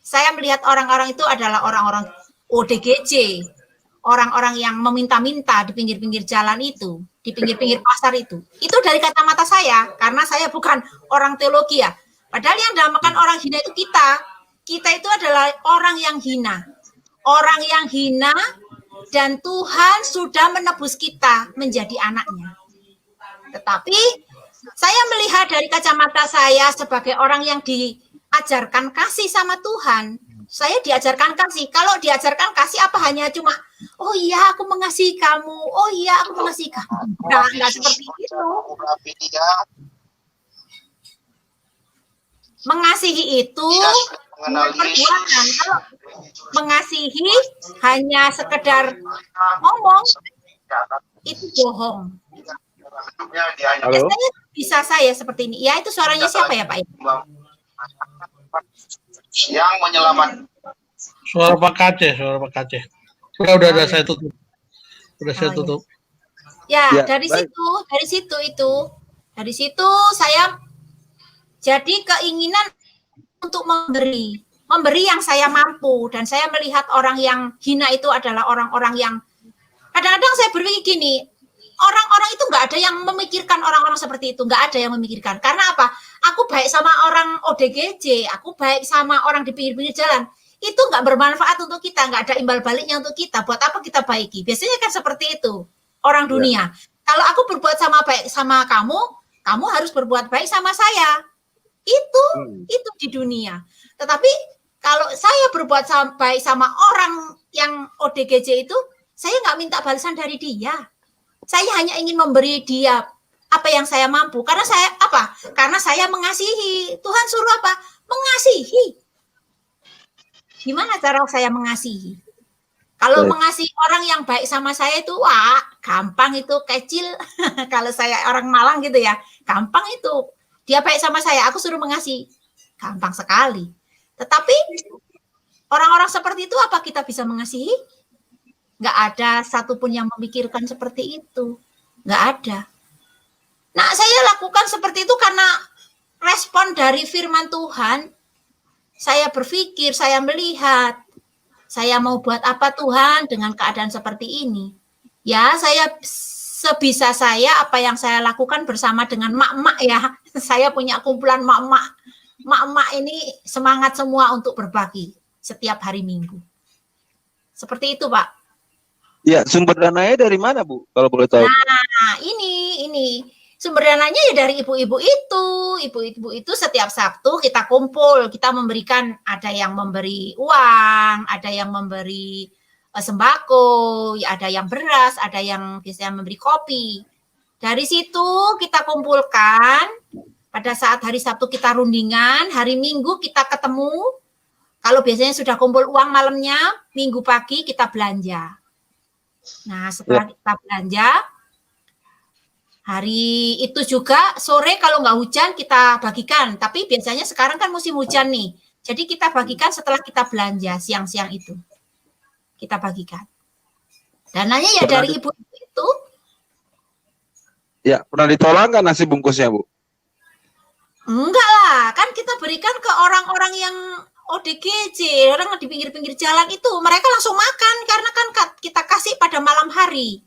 saya melihat orang-orang itu adalah orang-orang ODGJ, orang-orang yang meminta-minta di pinggir-pinggir jalan itu, di pinggir-pinggir pasar itu. Itu dari kacamata saya, karena saya bukan orang teologi ya. Padahal yang dinamakan orang hina itu kita. Kita itu adalah orang yang hina. Orang yang hina dan Tuhan sudah menebus kita menjadi anaknya. Tetapi saya melihat dari kacamata saya sebagai orang yang diajarkan kasih sama Tuhan. Saya diajarkan kasih. Kalau diajarkan kasih apa hanya cuma, oh iya aku mengasihi kamu, oh iya aku mengasihi kamu. Nggak seperti itu. Mengasihi itu perbuatan. Kalau mengasihi hanya sekedar ngomong, itu bohong. Biasanya bisa saya seperti ini. Ya, itu suaranya siapa ya, Pak? Yang menyelamatkan. Suara Pak Kace. Sudah ada saya tutup. Saya tutup. Ya, dari situ saya jadi keinginan untuk memberi yang saya mampu, dan saya melihat orang yang hina itu adalah orang-orang yang kadang-kadang saya berpikir gini, orang-orang itu nggak ada yang memikirkan orang-orang seperti itu, nggak ada yang memikirkan. Karena apa? Aku baik sama orang ODGJ, aku baik sama orang di pinggir-pinggir jalan, itu nggak bermanfaat untuk kita, nggak ada imbal baliknya untuk kita. Buat apa kita baiki? Biasanya kan seperti itu orang dunia. Kalau aku berbuat baik sama kamu, kamu harus berbuat baik sama saya. Itu di dunia. Tetapi kalau saya berbuat baik sama orang yang ODGJ itu, saya nggak minta balasan dari dia. Saya hanya ingin memberi dia apa yang saya mampu. Karena saya mengasihi. Tuhan suruh apa? Mengasihi. Gimana cara saya mengasihi? Kalau mengasihi orang yang baik sama saya itu, wah, gampang itu, kecil. Kalau saya orang Malang gitu ya, gampang itu. Dia baik sama saya, aku suruh mengasihi. Gampang sekali. Tetapi orang-orang seperti itu apa kita bisa mengasihi? Nggak ada satupun yang memikirkan seperti itu. Nggak ada. Nah, saya lakukan seperti itu karena respon dari firman Tuhan. Saya berpikir, saya melihat, saya mau buat apa Tuhan dengan keadaan seperti ini. Ya, saya sebisa saya apa yang saya lakukan bersama dengan mak-mak ya. Saya punya kumpulan mak-mak. Mak-mak ini semangat semua untuk berbagi setiap hari Minggu. Seperti itu, Pak. Ya, sumber dananya dari mana, Bu? Kalau boleh tahu. Nah, ini sumber dananya ya dari ibu-ibu itu. Ibu-ibu itu setiap Sabtu kita kumpul, kita memberikan, ada yang memberi uang, ada yang memberi sembako, ada yang beras, ada yang biasanya memberi kopi. Dari situ kita kumpulkan. Pada saat hari Sabtu kita rundingan, hari Minggu kita ketemu. Kalau biasanya sudah kumpul uang malamnya, Minggu pagi kita belanja. Nah, setelah kita belanja, hari itu juga sore kalau nggak hujan kita bagikan. Tapi biasanya sekarang kan musim hujan nih. Jadi kita bagikan setelah kita belanja siang-siang itu. Kita bagikan. Dananya ya dari ibu itu. Ya, pernah ditolak nggak nasi bungkusnya, Bu? Enggak lah, kan kita berikan ke orang-orang yang ODGJ, orang di pinggir-pinggir jalan itu, mereka langsung makan karena kan kita kasih pada malam hari.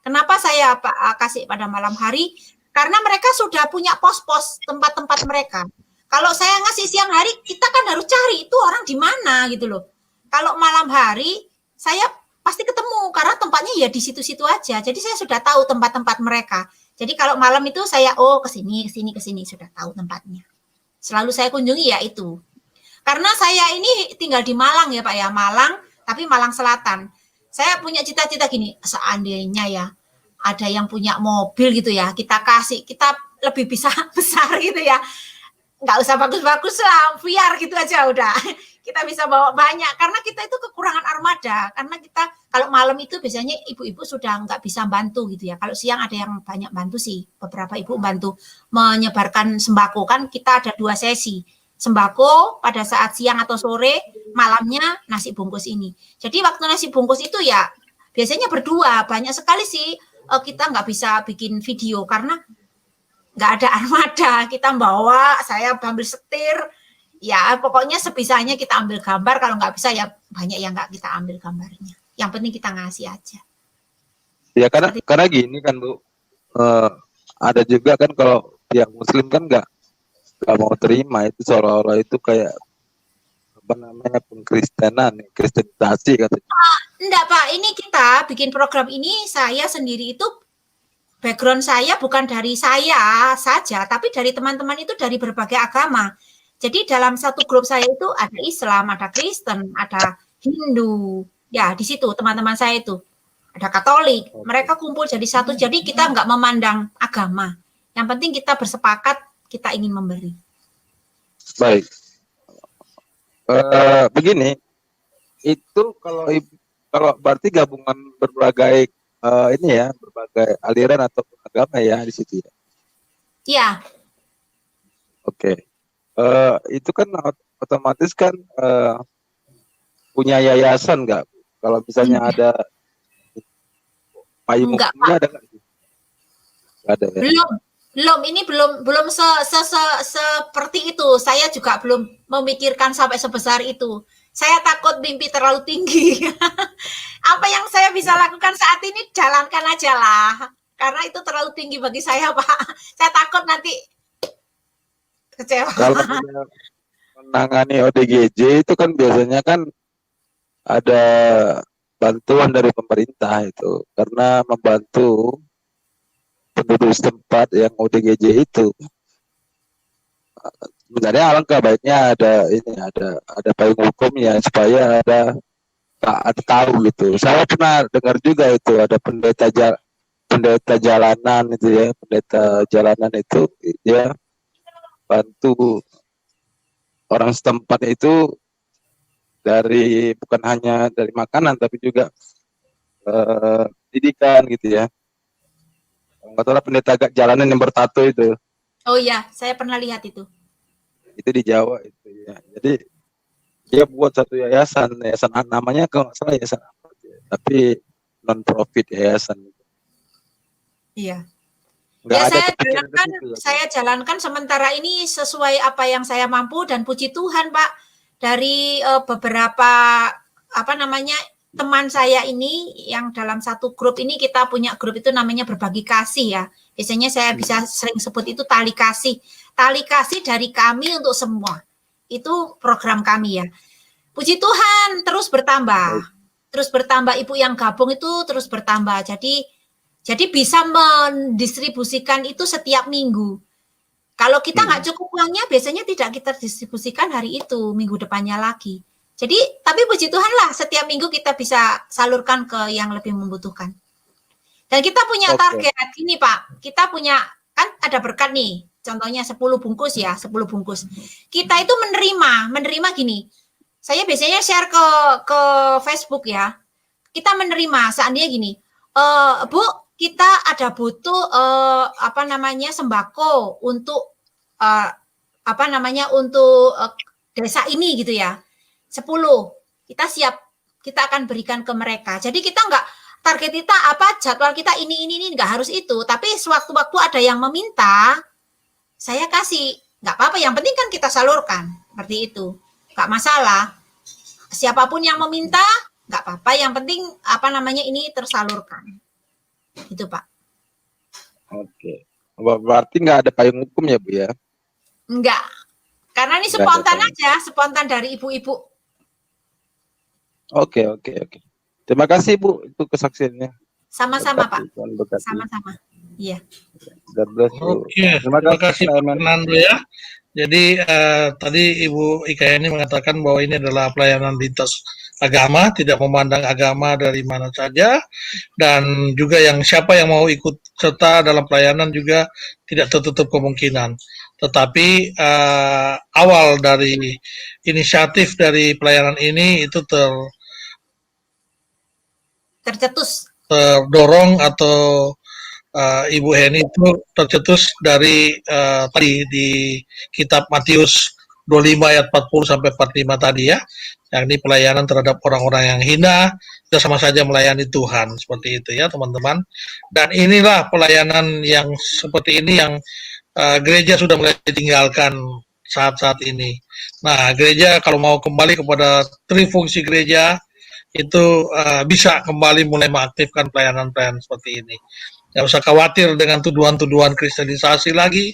Kenapa saya kasih pada malam hari? Karena mereka sudah punya pos-pos tempat-tempat mereka. Kalau saya ngasih siang hari, kita kan harus cari itu orang di mana gitu loh. Kalau malam hari, saya pasti ketemu karena tempatnya ya di situ-situ aja. Jadi saya sudah tahu tempat-tempat mereka. Jadi kalau malam itu saya ke sini sudah tahu tempatnya. Selalu saya kunjungi ya itu. Karena saya ini tinggal di Malang ya Pak ya, Malang, tapi Malang Selatan. Saya punya cita-cita gini, seandainya ya ada yang punya mobil gitu ya, kita kasih, kita lebih bisa besar gitu ya. Nggak usah bagus-bagus lah, biar gitu aja udah. Kita bisa bawa banyak, karena kita itu kekurangan armada. Karena kita, kalau malam itu biasanya ibu-ibu sudah nggak bisa bantu gitu ya. Kalau siang ada yang banyak bantu sih, beberapa ibu bantu menyebarkan sembako. Kan kita ada 2 sesi, sembako pada saat siang atau sore, malamnya nasi bungkus ini. Jadi waktu nasi bungkus itu ya biasanya berdua, banyak sekali sih kita nggak bisa bikin video karena nggak ada armada, kita bawa, saya ambil setir, ya pokoknya sebisanya kita ambil gambar, kalau nggak bisa ya banyak yang nggak kita ambil gambarnya. Yang penting kita ngasih aja. Ya karena gini kan Bu, ada juga kan kalau pihak Muslim kan nggak mau terima itu seolah-olah itu kayak apa namanya pengkristenan, kristenisasi katanya. Enggak Pak, ini kita bikin program ini saya sendiri itu background saya bukan dari saya saja, tapi dari teman-teman itu dari berbagai agama. Jadi dalam satu grup saya itu ada Islam, ada Kristen, ada Hindu. Ya, di situ teman-teman saya itu. Ada Katolik. Mereka kumpul jadi satu. Jadi kita nggak memandang agama. Yang penting kita bersepakat, kita ingin memberi. Baik. Begini, itu kalau berarti gabungan berbagai ini ya, berbagai aliran atau agama ya di situ ya. Iya. Oke. Itu kan otomatis kan punya yayasan nggak? Kalau misalnya ada payung hukumnya ada nggak? Nggak ada ya? Belum. Ini belum seperti itu. Saya juga belum memikirkan sampai sebesar itu. Saya takut mimpi terlalu tinggi. Apa yang saya bisa lakukan saat ini jalankan aja lah. Karena itu terlalu tinggi bagi saya, Pak. Saya takut nanti kecewa. Kalau menangani ODGJ itu kan biasanya kan ada bantuan dari pemerintah itu. Karena membantu penduduk setempat yang ODGJ itu. Sebenarnya alangkah baiknya ada payung hukumnya supaya ada tahu gitu. Saya pernah dengar juga itu ada pendeta jalanan itu ya, pendeta jalanan itu ya bantu orang setempat itu dari bukan hanya dari makanan tapi juga pendidikan gitu ya. Nggak tahu lah pendeta jalanan yang bertato itu. Oh iya, saya pernah lihat itu. Itu di Jawa itu ya. Jadi dia buat satu yayasan namanya kalau nggak salah yayasan apa ya, tapi non profit yayasan. Iya. Nggak ya ada saya jalankan sementara ini sesuai apa yang saya mampu dan puji Tuhan Pak dari beberapa teman saya ini yang dalam satu grup ini kita punya grup itu namanya berbagi kasih ya. Biasanya saya bisa sering sebut itu tali kasih. Tali kasih dari kami untuk semua. Itu program kami ya. Puji Tuhan terus bertambah. Terus bertambah ibu yang gabung itu terus bertambah. Jadi bisa mendistribusikan itu setiap minggu. Kalau kita nggak cukup uangnya biasanya tidak kita distribusikan hari itu, minggu depannya lagi. Jadi tapi puji Tuhan lah setiap minggu kita bisa salurkan ke yang lebih membutuhkan. Dan kita punya target ini Pak. Kita punya kan ada berkat nih. Contohnya 10 bungkus ya, 10 bungkus. Kita itu menerima gini. Saya biasanya share ke Facebook ya. Kita menerima seandainya gini. Bu, kita ada butuh sembako untuk untuk desa ini gitu ya. 10. Kita siap. Kita akan berikan ke mereka. Jadi kita enggak target kita jadwal kita ini enggak harus itu, tapi sewaktu-waktu ada yang meminta saya kasih nggak apa-apa, yang penting kan kita salurkan, seperti itu, nggak masalah. Siapapun yang meminta, nggak apa-apa, yang penting ini tersalurkan. Itu Pak. Oke. Berarti nggak ada payung hukum ya Bu ya? Enggak, karena ini spontan aja, spontan dari ibu-ibu. Oke. Terima kasih Bu itu kesaksiannya. Sama-sama Pak. Sama-sama. Iya. Oke, terima kasih Pak Fernando ya. Jadi tadi Ibu Ika ini mengatakan bahwa ini adalah pelayanan lintas agama, tidak memandang agama dari mana saja, dan juga yang siapa yang mau ikut serta dalam pelayanan juga tidak tertutup kemungkinan. Tetapi awal dari inisiatif dari pelayanan ini itu terdorong atau Ibu Heni itu tercetus dari tadi di kitab Matius 25 ayat 40 sampai 45 tadi ya, yakni pelayanan terhadap orang-orang yang hina, kita sama saja melayani Tuhan, seperti itu ya teman-teman. Dan inilah pelayanan yang seperti ini yang gereja sudah mulai ditinggalkan saat-saat ini. Nah, gereja kalau mau kembali kepada trifungsi gereja itu bisa kembali mulai mengaktifkan pelayanan-pelayanan seperti ini. Nggak usah khawatir dengan tuduhan-tuduhan kristenisasi lagi,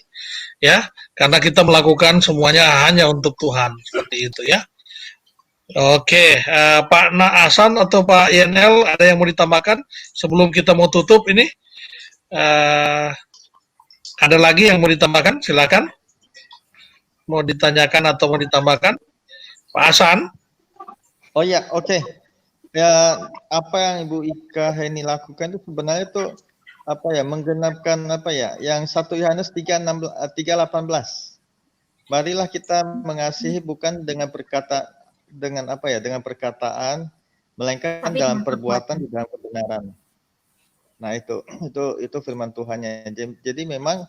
ya, karena kita melakukan semuanya hanya untuk Tuhan, seperti itu ya. Oke, Pak Hasan atau Pak INL ada yang mau ditambahkan sebelum kita mau tutup ini? Ada lagi yang mau ditambahkan? Silakan. Mau ditanyakan atau mau ditambahkan? Pak Hasan? Oh ya, oke. Ya, apa yang Ibu Ika Heni lakukan itu sebenarnya itu menggenapkan yang 1 Yohanes 3:18. Marilah kita mengasihi bukan dengan dengan perkataan, melainkan dalam perbuatan di dalam kebenaran. Nah, itu firman Tuhannya. Jadi memang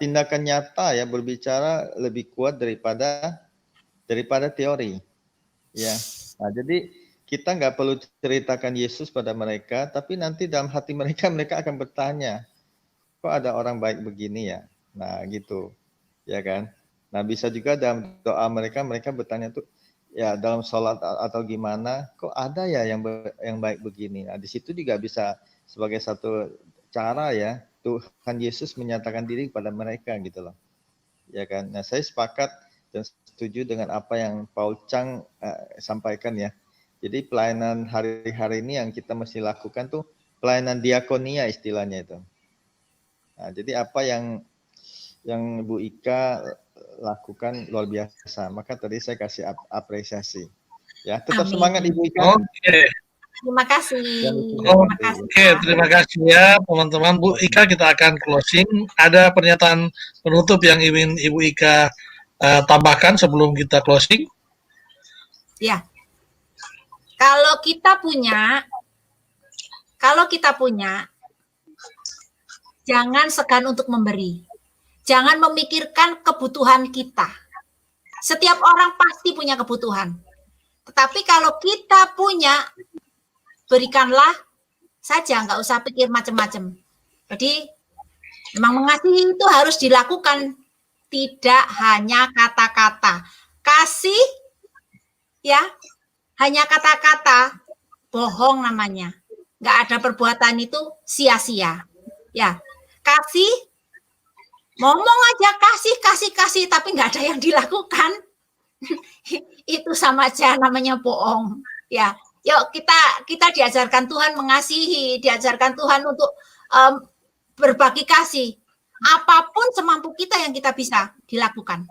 tindakan nyata ya berbicara lebih kuat daripada teori. Ya. Nah, jadi kita nggak perlu ceritakan Yesus pada mereka, tapi nanti dalam hati mereka akan bertanya, kok ada orang baik begini ya? Nah gitu, ya kan? Nah bisa juga dalam doa mereka bertanya tuh, ya dalam sholat atau gimana, kok ada ya yang baik begini? Nah di situ juga bisa sebagai satu cara ya, Tuhan Yesus menyatakan diri kepada mereka gitu loh, ya kan? Nah saya sepakat dan setuju dengan apa yang Paul Chang sampaikan ya. Jadi pelayanan hari-hari ini yang kita mesti lakukan tuh pelayanan diakonia istilahnya itu. Nah, jadi apa yang Bu Ika lakukan luar biasa. Maka tadi saya kasih apresiasi. Ya, tetap semangat Ibu Ika. Oke. Terima kasih. Oke, terima kasih ya teman-teman. Bu Ika kita akan closing. Ada pernyataan penutup yang ingin Ibu Ika tambahkan sebelum kita closing? Ya. Kalau kita punya, jangan segan untuk memberi. Jangan memikirkan kebutuhan kita. Setiap orang pasti punya kebutuhan. Tetapi kalau kita punya, berikanlah saja, nggak usah pikir macam-macam. Jadi, memang mengasihi itu harus dilakukan, tidak hanya kata-kata. Kasih, ya, hanya kata-kata, bohong namanya. Nggak ada perbuatan itu sia-sia. Ya, kasih, ngomong aja kasih, tapi nggak ada yang dilakukan. Itu sama aja namanya bohong. Ya, yuk kita diajarkan Tuhan mengasihi, diajarkan Tuhan untuk berbagi kasih. Apapun semampu kita yang kita bisa dilakukan.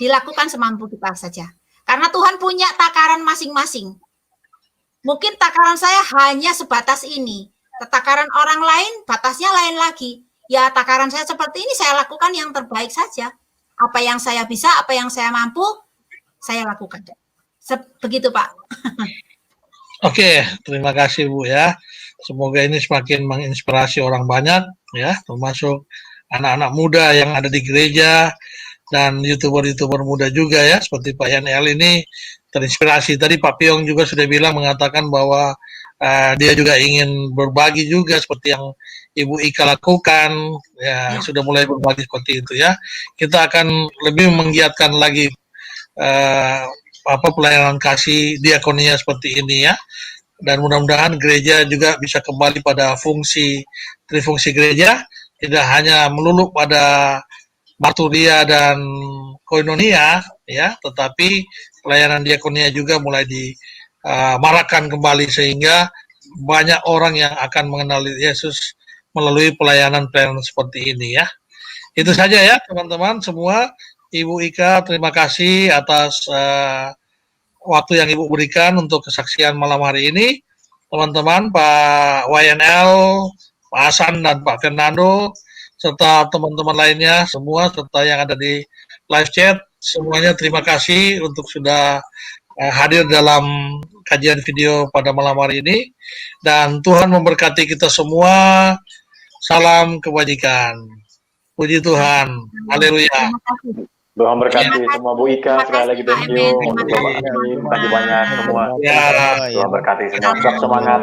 Dilakukan semampu kita saja. Karena Tuhan punya takaran masing-masing. Mungkin takaran saya hanya sebatas ini. Takaran orang lain, batasnya lain lagi. Ya takaran saya seperti ini, saya lakukan yang terbaik saja. Apa yang saya bisa, apa yang saya mampu, saya lakukan. Begitu Pak. Oke, terima kasih Bu ya. Semoga ini semakin menginspirasi orang banyak ya, termasuk anak-anak muda yang ada di gereja, dan YouTuber-YouTuber muda juga ya, seperti Pak Yanel ini terinspirasi. Tadi Pak Piong juga sudah bilang, mengatakan bahwa dia juga ingin berbagi juga seperti yang Ibu Ika lakukan, ya sudah mulai berbagi seperti itu ya. Kita akan lebih menggiatkan lagi pelayanan kasih diakonia seperti ini ya. Dan mudah-mudahan gereja juga bisa kembali pada trifungsi gereja, tidak hanya melulu pada marturia dan koinonia ya, tetapi pelayanan diakonia juga mulai dimarakkan kembali sehingga banyak orang yang akan mengenali Yesus melalui pelayanan seperti ini ya. Itu saja ya teman-teman semua. Ibu Ika, terima kasih atas waktu yang Ibu berikan untuk kesaksian malam hari ini. Teman-teman, Pak YNL, Pak Hasan dan Pak Fernando, serta teman-teman lainnya semua, serta yang ada di live chat, semuanya terima kasih untuk sudah hadir dalam kajian video pada malam hari ini. Dan Tuhan memberkati kita semua. Salam kebajikan. Puji Tuhan. Haleluya. Tuhan berkati semua Bu Ika, sekali lagi thank you untuk Bapak Amin, terima kasih banyak semua. Tuhan berkati semua, tetap semangat.